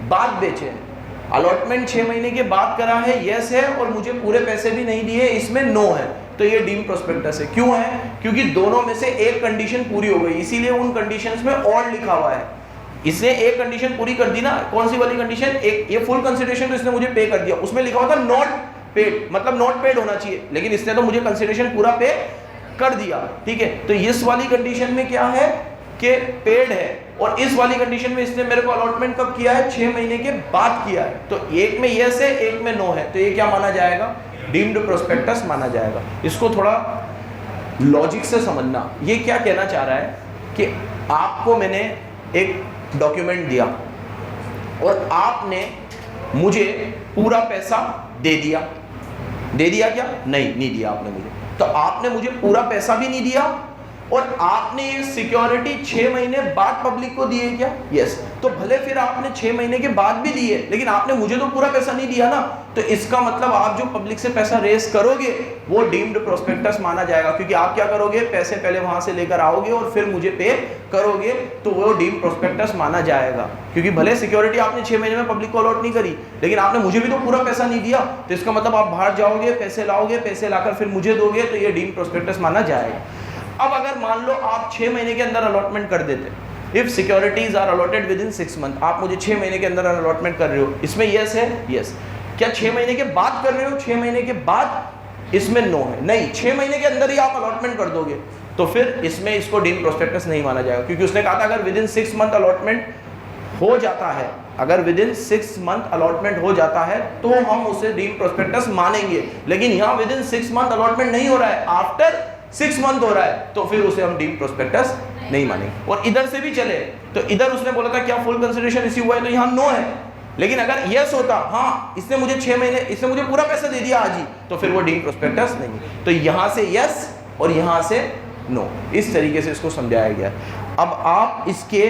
बाद बेचे हैं। अलॉटमेंट 6 महीने के बाद करा है, यस है, और मुझे पूरे पैसे भी नहीं दिए, इसमें नो है, तो ये डीम्ड प्रोस्पेक्टस है। क्यों है? क्योंकि दोनों में से एक कंडीशन पूरी हो गई, इसीलिए उन कंडीशंस में और लिखा हुआ है। इसने एक कंडीशन पूरी कर दी ना, कौन सी वाली कंडीशन? एक, ये फुल कंसिडरेशन तो इसने मुझे पे कर दिया, उसमें लिखा हुआ था नॉट पेड, मतलब नॉट पेड होना चाहिए, लेकिन इसने तो मुझे कंसिडरेशन पूरा पे कर दिया, ठीक है। तो इस वाली कंडीशन में क्या है कि पेड है, और इस वाली कंडीशन में इसने मेरे को अलॉटमेंट कब किया है? 6 महीने के बाद किया है। तो एक में यस है, एक में नो है, तो ये क्या माना जाएगा? डीम्ड प्रोस्पेक्टस माना जाएगा। इसको थोड़ा लॉजिक से समझना। ये क्या कहना चाह रहा है कि आपको मैंने एक डॉक्यूमेंट दिया और आपने मुझे पूरा पैसा दे दिया। दे दिया क्या? नहीं दिया आपने मुझे। तो आपने मुझे पूरा पैसा भी नहीं दिया, और आपने ये सिक्योरिटी 6 महीने बाद पब्लिक को दी है क्या? यस। तो भले फिर आपने 6 महीने के बाद भी दी है, लेकिन आपने मुझे तो पूरा पैसा नहीं दिया ना, तो इसका मतलब आप जो पब्लिक से पैसा रेस करोगे वो डीम्ड प्रोस्पेक्टस माना जाएगा, क्योंकि आप क्या करोगे? पैसे पहले वहां से लेकर आओगे और फिर मुझे पे करोगे, तो वो डीम्ड प्रोस्पेक्टस माना जाएगा। क्योंकि भले सिक्योरिटी आपने 6 महीने में पब्लिक को अलॉट नहीं करी, लेकिन आपने मुझे भी तो पूरा पैसा नहीं दिया, तो इसका मतलब आप बाहर जाओगे, पैसे लाओगे, पैसे लाकर फिर मुझे दोगे, तो ये डीम्ड प्रोस्पेक्टस माना जाएगा। अब अगर मान लो आप 6 महीने के अंदर अलॉटमेंट कर देते, if securities are allotted within 6 month, आप मुझे 6 महीने के अंदर अलॉटमेंट कर रहे हो, इसमें यस है, यस। क्या 6 महीने के बाद कर रहे हो? 6 महीने के बाद, इसमें नो है, नहीं, 6 महीने के अंदर ही आप अलॉटमेंट कर दोगे, तो फिर इसमें इसको डीम्ड प्रोस्पेक्टस नहीं माना जाएगा, क्योंकि उसने कहा था अगर विद इन 6 मंथ अलॉटमेंट हो जाता है, अगर विद इन 6 मंथ अलॉटमेंट हो जाता है तो हम उसे डीम्ड प्रोस्पेक्टस मानेंगे। लेकिन यहाँ विद इन 6 मंथ अलॉटमेंट नहीं हो रहा है, आफ्टर 6 मंथ हो रहा है, तो फिर उसे हम डीम्ड प्रोस्पेक्टस नहीं मानेंगे। और इधर से भी चले तो इधर उसने बोला था क्या फुल कंसिडरेशन इसी हुआ है, तो यहाँ नो है। लेकिन अगर यस होता, हाँ इसने मुझे 6 महीने, इसने मुझे पूरा पैसा दे दिया आज ही, तो फिर वो डीम्ड प्रोस्पेक्टस नहीं। तो यहाँ से यस और यहाँ से नो, इस तरीके से इसको समझाया गया। अब आप इसके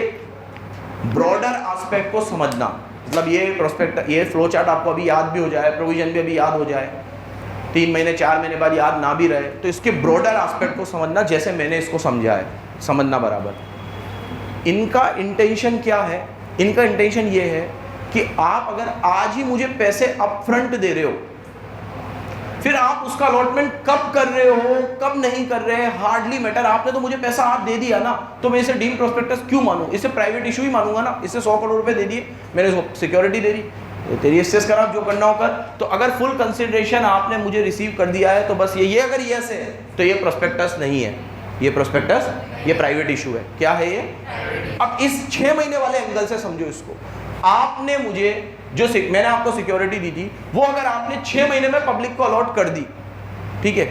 ब्रॉडर एस्पेक्ट को समझना, मतलब ये प्रोस्पेक्ट, ये फ्लो चार्ट आपको अभी याद भी हो जाए, प्रोविजन भी अभी याद हो जाए, 3 महीने 4 महीने बाद याद ना भी रहे, तो इसके ब्रॉडर एस्पेक्ट को समझना जैसे मैंने इसको समझा है, समझना बराबर। इनका इंटेंशन क्या है? इनका इंटेंशन ये है कि आप अगर आज ही मुझे पैसे अपफ्रंट दे रहे हो, फिर आप उसका अलॉटमेंट कब कर रहे हो, कब नहीं कर रहे हैं, हार्डली मैटर। आपने तो मुझे पैसा आप दे दिया ना, तो मैं इसे डीम्ड प्रोस्पेक्टस क्यों मानूं? इसे प्राइवेट इशू ही मानूंगा ना। इसे 100 करोड़ रुपए दे दिए, मैंने इसको सिक्योरिटी दे दी, तेरी एसेस कर, आप जो करना हो कर। तो अगर फुल कंसिडरेशन आपने मुझे रिसीव कर दिया है तो बस ये अगर यस है तो ये प्रोस्पेक्टस नहीं है, ये प्रोस्पेक्टस, ये प्राइवेट इशू है। क्या है ये? अब इस 6 महीने वाले एंगल से समझो इसको। आपने मुझे जो मैंने आपको सिक्योरिटी दी थी, वो अगर आपने 6 महीने में पब्लिक को अलॉट कर दी, ठीक है,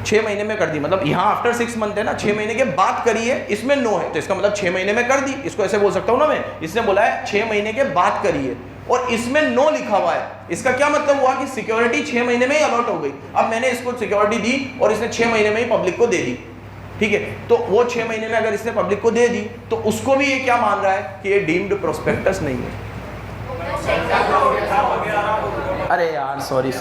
6 महीने में कर दी, मतलब यहाँ आफ्टर 6 मंथ है ना, 6 महीने के बाद करी है, इसमें नो है, तो इसका मतलब 6 महीने में कर दी। इसको ऐसे बोल सकता हूँ ना मैं, इसने बोला है 6 महीने के बाद करी है और इसमें नो लिखा हुआ है, इसका क्या मतलब हुआ कि सिक्योरिटी 6 महीने में ही अलॉट हो गई। अब मैंने इसको सिक्योरिटी दी और इसने 6 महीने में ही पब्लिक को दे दी, ठीक है, तो वो 6 महीने में अगर इसने पब्लिक को दे दी तो उसको भी ये क्या मान रहा है कि ये डीम्ड प्रोस्पेक्टस नहीं है। अरे यार सॉरी,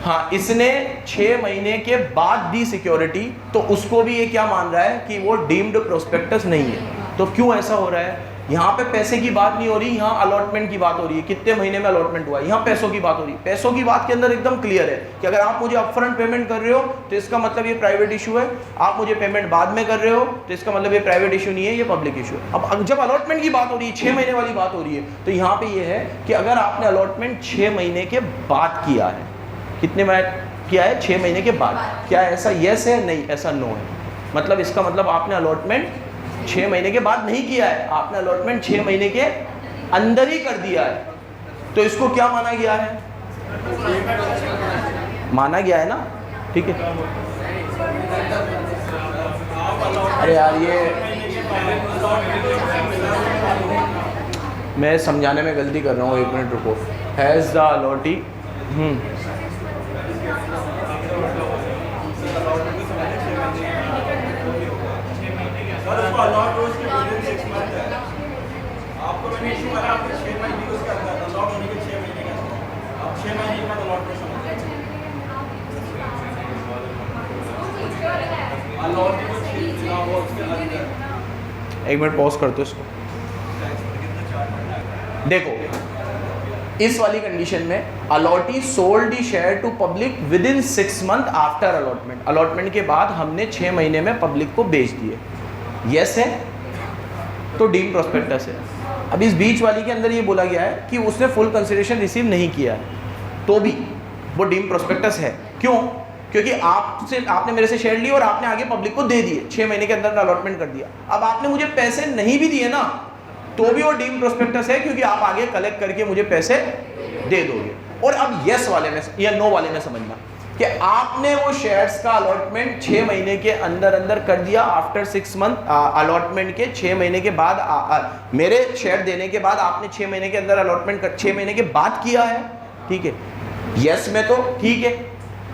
हाँ, इसने 6 महीने के बाद दी सिक्योरिटी, तो उसको भी ये क्या मान रहा है कि वो डीम्ड प्रोस्पेक्टस नहीं है। तो क्यों ऐसा हो रहा है? यहाँ पे पैसे की बात नहीं हो रही, यहाँ अलॉटमेंट की बात हो रही है, कितने महीने में अलॉटमेंट हुआ है, यहाँ पैसों की बात हो रही है। पैसों की बात के अंदर एकदम क्लियर है कि अगर आप मुझे अपफ्रंट पेमेंट कर रहे हो तो इसका मतलब ये प्राइवेट इशू है, आप मुझे पेमेंट बाद में कर रहे हो तो इसका मतलब ये प्राइवेट इशू नहीं है, ये पब्लिक इशू है। अब जब अलॉटमेंट की बात हो रही है, 6 महीने वाली बात हो रही है, तो यहाँ पे ये है कि अगर आपने अलॉटमेंट 6 महीने के बाद किया है, कितने महीने किया है? 6 महीने के बाद। क्या ऐसा यस है? नहीं, ऐसा नो है। मतलब इसका मतलब आपने अलॉटमेंट 6 महीने के बाद नहीं किया है, आपने अलॉटमेंट 6 महीने के अंदर ही कर दिया है, तो इसको क्या माना गया है? माना गया है ना, ठीक है। अरे यार ये मैं समझाने में गलती कर रहा हूँ, 1 मिनट रुको। हैज़ द अलॉटी आपको मैंने इशू करा, आपके 6 महीने उसके अंदर अलॉट होने के 6 महीने के अंदर, अब 6 महीने के बाद अलॉटमेंट समझ। 1 मिनट पॉज करते इसको। देखो इस वाली कंडीशन में allottee sold the share to public within 6 month after allotment, allotment के बाद हमने 6 महीने में पब्लिक को बेच दिए, यस है तो डीम प्रोस्पेक्टस है। अब इस बीच वाली के अंदर ये बोला गया है कि उसने फुल कंसिडरेशन रिसीव नहीं किया है, तो भी वो डीम प्रोस्पेक्टस है। क्यों? क्योंकि आपने मेरे से शेयर लिए और आपने आगे पब्लिक को दे दिए, 6 महीने के अंदर अलॉटमेंट कर दिया। अब आपने मुझे पैसे नहीं भी दिए ना, तो भी वो डीम प्रोस्पेक्टस है, क्योंकि आप आगे कलेक्ट करके मुझे पैसे दे दोगे। और अब यस वाले में या नो वाले में समझना कि आपने वो शेयर्स का अलॉटमेंट 6 महीने के अंदर अंदर कर दिया, आफ्टर 6 मंथ अलॉटमेंट के 6 महीने के बाद मेरे शेयर देने के बाद आपने 6 महीने के अंदर अलॉटमेंट 6 महीने के बाद किया है, ठीक है, यस में तो ठीक है,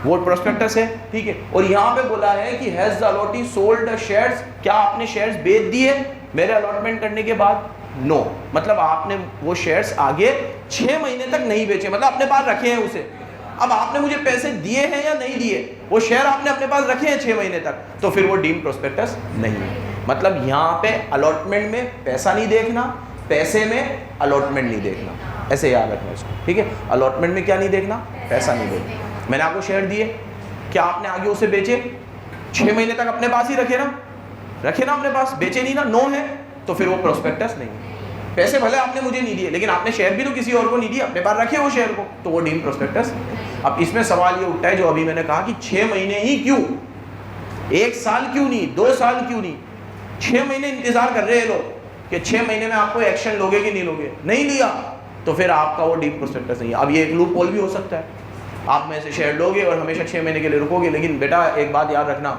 वो प्रोस्पेक्टस है, ठीक है। और यहाँ पे बोला है कि has the allottee sold the shares, क्या आपने शेयर्स बेच दिए मेरे अलॉटमेंट करने के बाद? नो, मतलब आपने वो शेयर्स आगे 6 महीने तक नहीं बेचे, मतलब अपने पास रखे हैं उसे। अब आपने मुझे पैसे दिए हैं या नहीं दिए, वो शेयर आपने अपने पास रखे हैं 6 महीने तक, तो फिर वो डीम प्रोस्पेक्टस नहीं है। मतलब यहाँ पे अलॉटमेंट में पैसा नहीं देखना, पैसे में अलॉटमेंट नहीं देखना, ऐसे याद रखना इसको, ठीक है। अलॉटमेंट में क्या नहीं देखना? पैसा नहीं देखना। मैंने आपको शेयर दिए, क्या आपने आगे उसे बेचे? 6 महीने तक अपने पास ही रखे ना, रखे ना अपने पास, बेचे नहीं ना, नो है, तो फिर वो प्रोस्पेक्टस नहीं है। पैसे भले आपने मुझे नहीं दिए, लेकिन आपने शेयर भी तो किसी और को नहीं दिया, अपने पास रखे वो शेयर को, तो वो डीम प्रोस्पेक्टस। अब इसमें सवाल ये उठता है जो अभी मैंने कहा कि 6 महीने ही क्यों, 1 साल क्यों नहीं, 2 साल क्यों नहीं, 6 महीने इंतजार कर रहे हैं लोग कि 6 महीने में आपको एक्शन लोगे कि नहीं लोगे, नहीं लिया तो फिर आपका वो डीम प्रोस्पेक्टस नहीं है। अब ये एक लूप होल भी हो सकता है, आप में से शेयर लोगे और हमेशा 6 महीने के लिए रुकोगे, लेकिन बेटा एक बात याद रखना,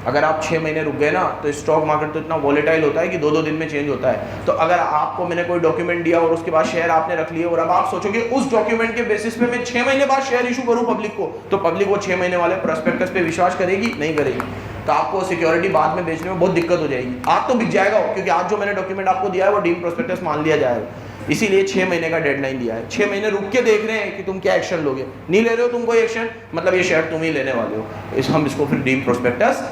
अगर आप 6 महीने रुक गए ना तो स्टॉक मार्केट तो इतना वॉलेटाइल होता है कि 2-2 दिन में चेंज होता है। तो अगर आपको मैंने कोई डॉक्यूमेंट दिया और उसके बाद शेयर आपने रख लिए और अब आप सोचोगे उस डॉक्यूमेंट के बेसिस पे मैं 6 महीने बाद शेयर इशू करूं पब्लिक को, तो पब्लिक वो 6 महीने वाले प्रोस्पेक्टस पे विश्वास करेगी? नहीं करेगी। तो आपको सिक्योरिटी बाद में बेचने में बहुत दिक्कत हो जाएगी। आज तो बिक जाएगा, क्योंकि आज जो मैंने डॉक्यूमेंट आपको दिया है वो डीम प्रोस्पेक्टस मान लिया जाएगा, इसीलिए 6 महीने का डेडलाइन दिया है। 6 महीने रुक के देख रहे हैं कि तुम क्या एक्शन लोगे, नहीं ले रहे हो तुम कोई एक्शन, मतलब ये शेयर तुम ही लेने वाले हो, हम इसको फिर डीम प्रोस्पेक्टस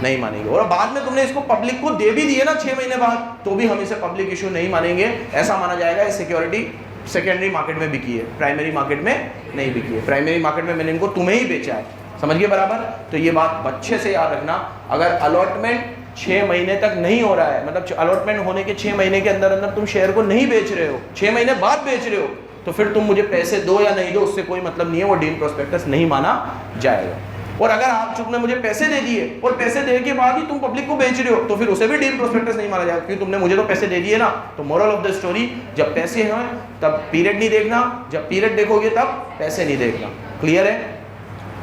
नहीं मानेंगे। और बाद में तुमने इसको पब्लिक को दे भी दिए ना 6 महीने बाद, तो भी हम इसे पब्लिक इशू नहीं मानेंगे। ऐसा माना जाएगा ये सिक्योरिटी सेकेंडरी मार्केट में बिकी है, प्राइमरी मार्केट में नहीं बिकी है। प्राइमरी मार्केट में मैंने इनको तुम्हें ही बेचा है, समझ गए बराबर? तो ये बात अच्छे से याद रखना। अगर अलॉटमेंट 6 महीने तक नहीं हो रहा है, मतलब अलॉटमेंट होने के 6 महीने के अंदर अंदर तुम शेयर को नहीं बेच रहे हो, 6 महीने बाद बेच रहे हो, तो फिर तुम मुझे पैसे दो या नहीं दो उससे कोई मतलब नहीं है, वो डीम प्रोस्पेक्टस नहीं माना जाएगा। और अगर आप तुमने मुझे पैसे दे दिए और पैसे देने के बाद ही तुम पब्लिक को बेच रहे हो, तो फिर उसे भी डीम प्रोस्पेक्टस नहीं माना जाएगा, क्योंकि तुमने मुझे तो पैसे दे दिए ना। तो मोरल ऑफ द स्टोरी, जब पैसे हैं तब पीरियड नहीं देखना, जब पीरियड देखोगे तब पैसे नहीं देखना। क्लियर है?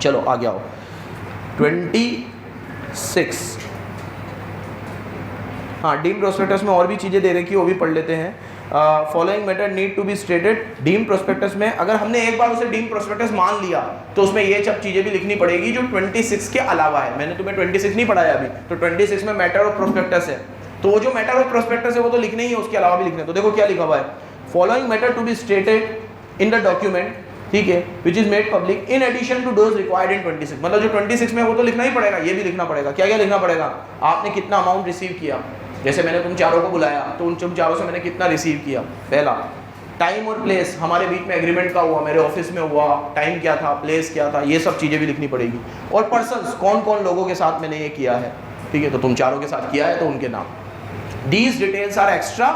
चलो आगे आओ। 26, हाँ, डीम प्रोस्पेक्टस में और भी चीज़ें दे रखी है, वो भी पढ़ लेते हैं। Following matter need to be stated. Deem prospectus में अगर हमने एक बार उसे डीम प्रोस्पेक्टस मान लिया तो उसमें ये सब चीज़ें भी लिखनी पड़ेगी जो 26 के अलावा है। मैंने तुम्हें 26 नहीं पढ़ाया अभी, तो 26 में मैटर ऑफ प्रोस्पेक्टस है, तो वो जो मैटर ऑफ प्रोस्पेक्टस है वो तो लिखने ही है, उसके अलावा भी लिखने। तो देखो क्या लिखा हुआ है, following matter to be stated in the document, ठीक है, which is made public in addition to those required in 26। मतलब जो 26 में वो तो लिखना ही पड़ेगा, ये भी लिखना पड़ेगा। क्या क्या लिखना पड़ेगा? आपने कितना अमाउंट रिसीव किया, जैसे मैंने तुम चारों को बुलाया तो उन तुम चारों से मैंने कितना रिसीव किया, पहला। टाइम और प्लेस, हमारे बीच में एग्रीमेंट का हुआ, मेरे ऑफिस में हुआ, टाइम क्या था, प्लेस क्या था, ये सब चीज़ें भी लिखनी पड़ेगी। और पर्सन्स, कौन कौन लोगों के साथ मैंने ये किया है, ठीक है, तो तुम चारों के साथ किया है तो उनके नाम। These details are extra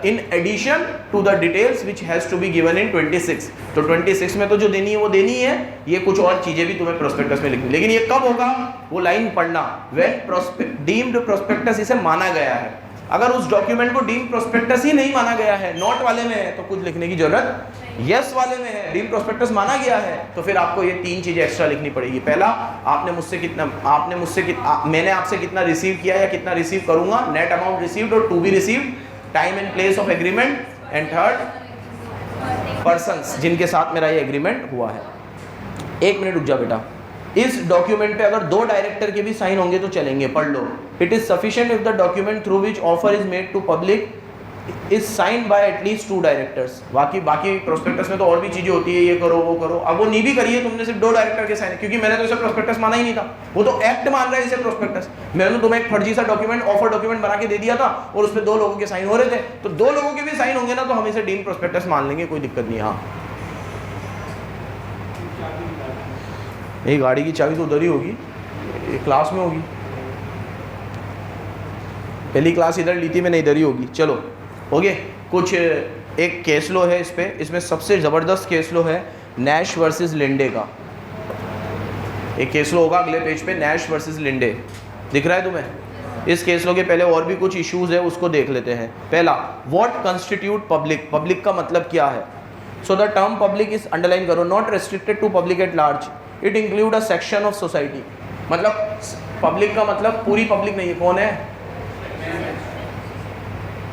in addition to the details which has to be given in 26। तो 26 में तो जो देनी है वो देनी है, ये कुछ और चीज़ें भी तुम्हें प्रोस्पेक्टस में लिखनी, लेकिन ये कब होगा, वो लाइन पढ़ना, व्हेन डीम्ड प्रोस्पेक्टस इसे माना गया है। अगर उस डॉक्यूमेंट को डीम्ड प्रोस्पेक्टस ही नहीं माना गया है, नॉट वाले में है, तो कुछ लिखने की जरूरत, यस वाले में है, डीम्ड प्रोस्पेक्टस माना गया है, तो फिर आपको ये 3 चीजें एक्स्ट्रा लिखनी पड़ेगी। पहला, मैंने आपसे कितना रिसीव किया या कितना रिसीव करूंगा, नेट अमाउंट रिसीव्ड और to be received, time and place of agreement, and third persons जिनके साथ मेरा ये एग्रीमेंट हुआ है। 1 मिनट रुक जा बेटा, इस डॉक्यूमेंट पे अगर 2 डायरेक्टर के भी साइन होंगे तो चलेंगे, पढ़ लो। It is sufficient if the document through which offer is made to public is signed by at least 2 directors. बाकी प्रोस्पेक्टस में तो और भी चीजें होती है, ये करो वो करो, अब वो नहीं भी करिए तुमने, सिर्फ 2 डायरेक्टर के साइन, क्योंकि मैंने तो इसे प्रोस्पेक्टस माना ही नहीं था, वो तो एक्ट मान रहा है इसे प्रोस्पेक्टस। मैंने तो तुम्हें एक फर्जी सा डॉक्यूमेंट, ऑफर डॉक्यूमेंट बना के दे दिया था और उस पर 2 लोगों के साइन हो रहे थे, तो 2 लोगों के भी साइन होंगे ना, तो हम इसे डीम्ड प्रोस्पेक्टस मान लेंगे, कोई दिक्कत नहीं। हाँ, ये गाड़ी की चाबी तो उधर ही होगी, क्लास में होगी, पहली क्लास इधर ली थी मैंने, इधर ही होगी। चलो ओके, कुछ एक केस लो है इस पे, इसमें सबसे ज़बरदस्त केस लो है नैश वर्सेस लिंडे का। एक केस लो होगा अगले पेज पे, नैश वर्सेस लिंडे, दिख रहा है तुम्हें? इस केस लो के पहले और भी कुछ इश्यूज है, उसको देख लेते हैं। पहला, व्हाट कंस्टिट्यूट पब्लिक, पब्लिक का मतलब क्या है? So the term public is, underline करो, not restricted to public at large, it include a section of society. मतलब पब्लिक का मतलब पूरी पब्लिक नहीं है, कौन है?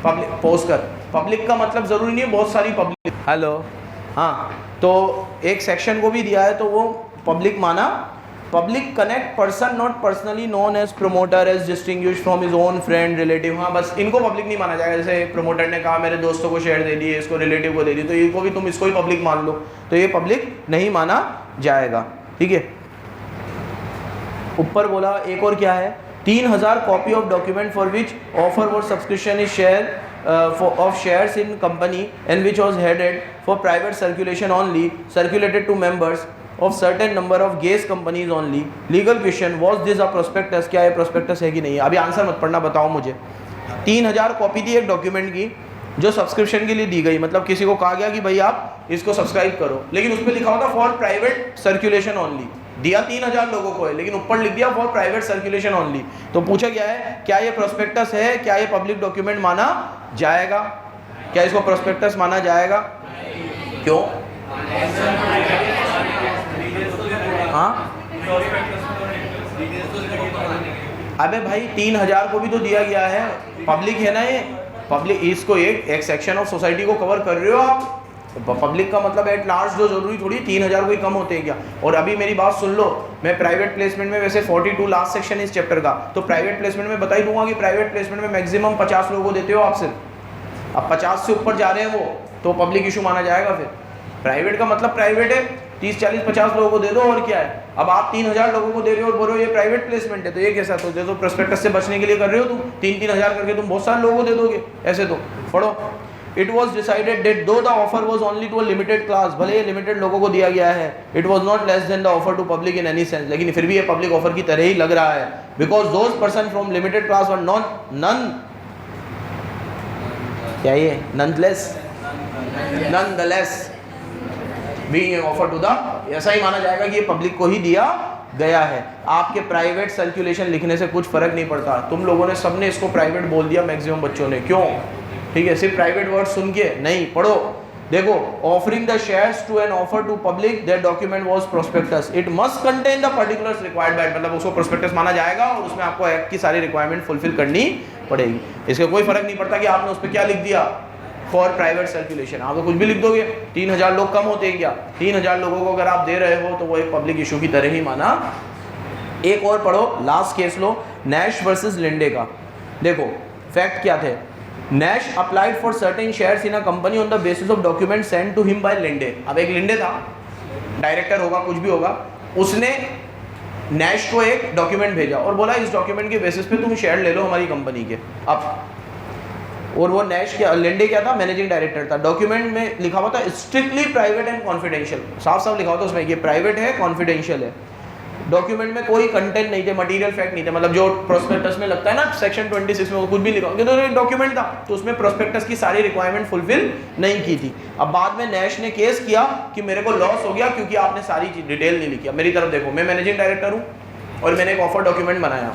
पब्लिक, पोस्ट कर, पब्लिक का मतलब जरूरी नहीं है बहुत सारी पब्लिक। हेलो, हाँ, तो एक सेक्शन को भी दिया है तो वो पब्लिक माना। Public connect person not personally known as promoter as distinguish from his own friend relative. हाँ, बस इनको पब्लिक नहीं माना जाएगा। जैसे प्रमोटर ने कहा मेरे दोस्तों को शेयर दे दिए, इसको रिलेटिव को दे दी, तो इनको भी तुम इसको ही पब्लिक मान लो, तो ये पब्लिक नहीं माना जाएगा। ठीक है, ऊपर बोला एक और क्या है, 3000 copy of document for which offer or subscription is share of shares in company and which was headed for private circulation only, circulated to members of certain number of gas companies only. Legal question, was this a prospectus, क्या ये prospectus है कि नहीं? अभी answer मत पढ़ना, बताओ मुझे। 3000 कॉपी थी एक डॉक्यूमेंट की जो सब्सक्रिप्शन के लिए दी गई, मतलब किसी को कहा गया कि भाई आप इसको सब्सक्राइब करो, लेकिन उस पर लिखा होता फॉर प्राइवेट सर्कुलेशन ओनली, दिया 3000 लोगों को है, लेकिन ऊपर लिख दिया फॉर प्राइवेट सर्कुलेशन ओनली। तो पूछा गया है क्या ये प्रोस्पेक्टस है, क्या ये पब्लिक डॉक्यूमेंट माना जाएगा? क्या इसको प्रोस्पेक्टस माना जाएगा? क्यों? हाँ, अबे भाई 3000 को भी तो दिया गया है, पब्लिक है ना ये, पब्लिक, इसको एक सेक्शन ऑफ सोसाइटी को कवर कर रहे हो आप। पब्लिक का मतलब एट लार्ज, जो जरूरी थोड़ी 3000 कोई कम होते हैं क्या? और अभी मेरी बात सुन लो, मैं प्राइवेट प्लेसमेंट में वैसे 42 लास्ट सेक्शन इस चैप्टर का, तो प्राइवेट प्लेसमेंट में बता ही दूंगा कि प्राइवेट प्लेसमेंट में मैक्सिमम 50 लोगों को देते हो आप सिर्फ। अब 50 से ऊपर जा रहे हैं वो, तो पब्लिक इशू माना जाएगा। फिर प्राइवेट का मतलब प्राइवेट है, 30, 40, 50 लोगों को दे दो, और क्या है? अब आप 3000 लोगों को दे रहे हो और बोल रहे हो ये प्राइवेट प्लेसमेंट है, तो ये कैसा? तो जो प्रोस्पेक्टस से बचने के लिए कर रहे हो तुम, 3-3000 करके तुम बहुत सारे लोगों को दे दोगे ऐसे। तो पढ़ो, it was decided that though the offer was only to a limited class, भले ये लिमिटेड लोगों को दिया गया है, it was not less than the offer to public in any sense, लेकिन फिर भी ये पब्लिक ऑफर की तरह ही लग रहा है, because those person from limited class were non क्या ये nonetheless being offered to the, ऐसा ही माना जाएगा कि ये पब्लिक को ही दिया गया है। आपके प्राइवेट सर्कुलेशन लिखने से कुछ फर्क नहीं पड़ता, तुम लोगों ने सबने इसको प्राइवेट बोल दिया मैक्सिमम बच्चों ने, क्यों? ठीक है, सिर्फ प्राइवेट वर्ड सुन के नहीं, पढ़ो। देखो, offering the shares to an offer to public, that document was prospectus, it must contain the particulars required by, मतलब उसको प्रोस्पेक्टस माना जाएगा और उसमें आपको एक्ट की सारी रिक्वायरमेंट फुलफिल करनी पड़ेगी। इसका कोई फर्क नहीं पड़ता कि आपने उस पर क्या लिख दिया, फॉर प्राइवेट सर्कुलेशन, आप तो कुछ भी लिख दोगे। 3000 लोग कम होते हैं क्या? 3000 लोगों को अगर आप दे रहे हो तो वो एक पब्लिक इशू की तरह ही माना। एक और पढ़ो, लास्ट केस लो, नैश वर्सेस लिंडे का। देखो फैक्ट क्या थे, Nash applied for certain shares in a company on the basis of document sent to him by Linde. अब एक लिंडे था, डायरेक्टर होगा, कुछ भी होगा, उसने नैश को एक डॉक्यूमेंट भेजा और बोला इस डॉक्यूमेंट के बेसिस पे तुम शेयर ले लो हमारी कंपनी के। अब और वो नैश क्या, लिंडे क्या था? मैनेजिंग डायरेक्टर था। डॉक्यूमेंट में लिखा हुआ था स्ट्रिक्टली प्राइवेट एंड कॉन्फिडेंशियल, साफ साफ लिखा हुआ था उसमें, ये प्राइवेट है, कॉन्फिडेंशियल है। डॉक्यूमेंट में कोई कंटेंट नहीं थे, मटेरियल फैक्ट नहीं थे, मतलब जो प्रोस्पेक्टस में लगता है ना सेक्शन 26 में कुछ भी लिखा क्योंकि तो डॉक्यूमेंट था तो उसमें प्रोस्पेक्टस की सारी रिक्वायरमेंट फुलफिल नहीं की थी। अब बाद में नैश ने केस किया कि मेरे को लॉस हो गया क्योंकि आपने सारी डिटेल नहीं लिखी। मेरी तरफ देखो, मैं मैनेजिंग डायरेक्टर हूँ और मैंने एक ऑफर डॉक्यूमेंट बनाया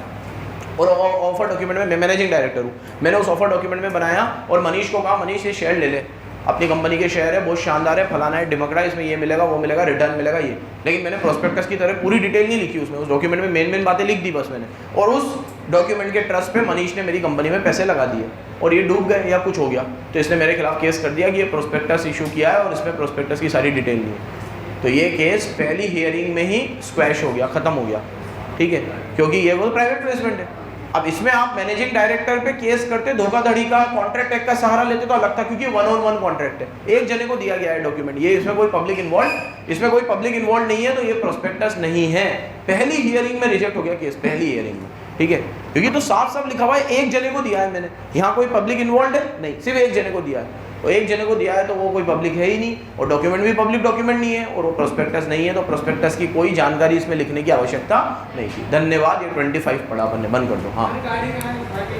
और ऑफर डॉक्यूमेंट में मैं मैनेजिंग डायरेक्टर हूँ, मैंने उस ऑफर डॉक्यूमेंट में बनाया और मनीष को कहा मनीष ये शेयर ले ले, अपनी कंपनी के शेयर है, बहुत शानदार है, फलाना है, डिमकड़ा, इसमें ये मिलेगा वो मिलेगा, रिटर्न मिलेगा ये, लेकिन मैंने प्रोस्पेक्टस की तरह पूरी डिटेल नहीं लिखी उसमें, उस डॉक्यूमेंट में मेन बातें लिख दी बस मैंने, और उस डॉक्यूमेंट के ट्रस्ट पे मनीष ने मेरी कंपनी में पैसे लगा दिए और ये डूब गए या कुछ हो गया तो इसने मेरे खिलाफ केस कर दिया कि ये प्रोस्पेक्टस इशू किया है और इसमें प्रोस्पेक्टस की सारी डिटेल नहीं है। तो ये केस पहली हियरिंग में ही स्क्वैश हो गया, खत्म हो गया, ठीक है, क्योंकि ये वो प्राइवेट प्लेसमेंट है। अब इसमें आप मैनेजिंग डायरेक्टर पे केस करते, धोखाधड़ी का, कॉन्ट्रैक्ट एक्ट का सहारा लेते तो अलग था, क्योंकि 1-on-1 कॉन्ट्रैक्ट है, एक जने को दिया गया है डॉक्यूमेंट, ये इसमें कोई पब्लिक इन्वॉल्व नहीं है, तो ये प्रोस्पेक्टस नहीं है। पहली हियरिंग में रिजेक्ट हो गया केस, पहली हियरिंग में, ठीक है, क्योंकि तो साफ लिखा हुआ है एक जने को दिया है मैंने, यहाँ कोई पब्लिक इन्वॉल्व है नहीं, सिर्फ एक जने को दिया है, तो एक जने को दिया है तो वो कोई पब्लिक है ही नहीं, और डॉक्यूमेंट भी पब्लिक डॉक्यूमेंट नहीं है, और वो प्रोस्पेक्टस नहीं है, तो प्रोस्पेक्टस की कोई जानकारी इसमें लिखने की आवश्यकता नहीं थी। धन्यवाद। ये 25 पढ़ा, बंद कर दो। हाँ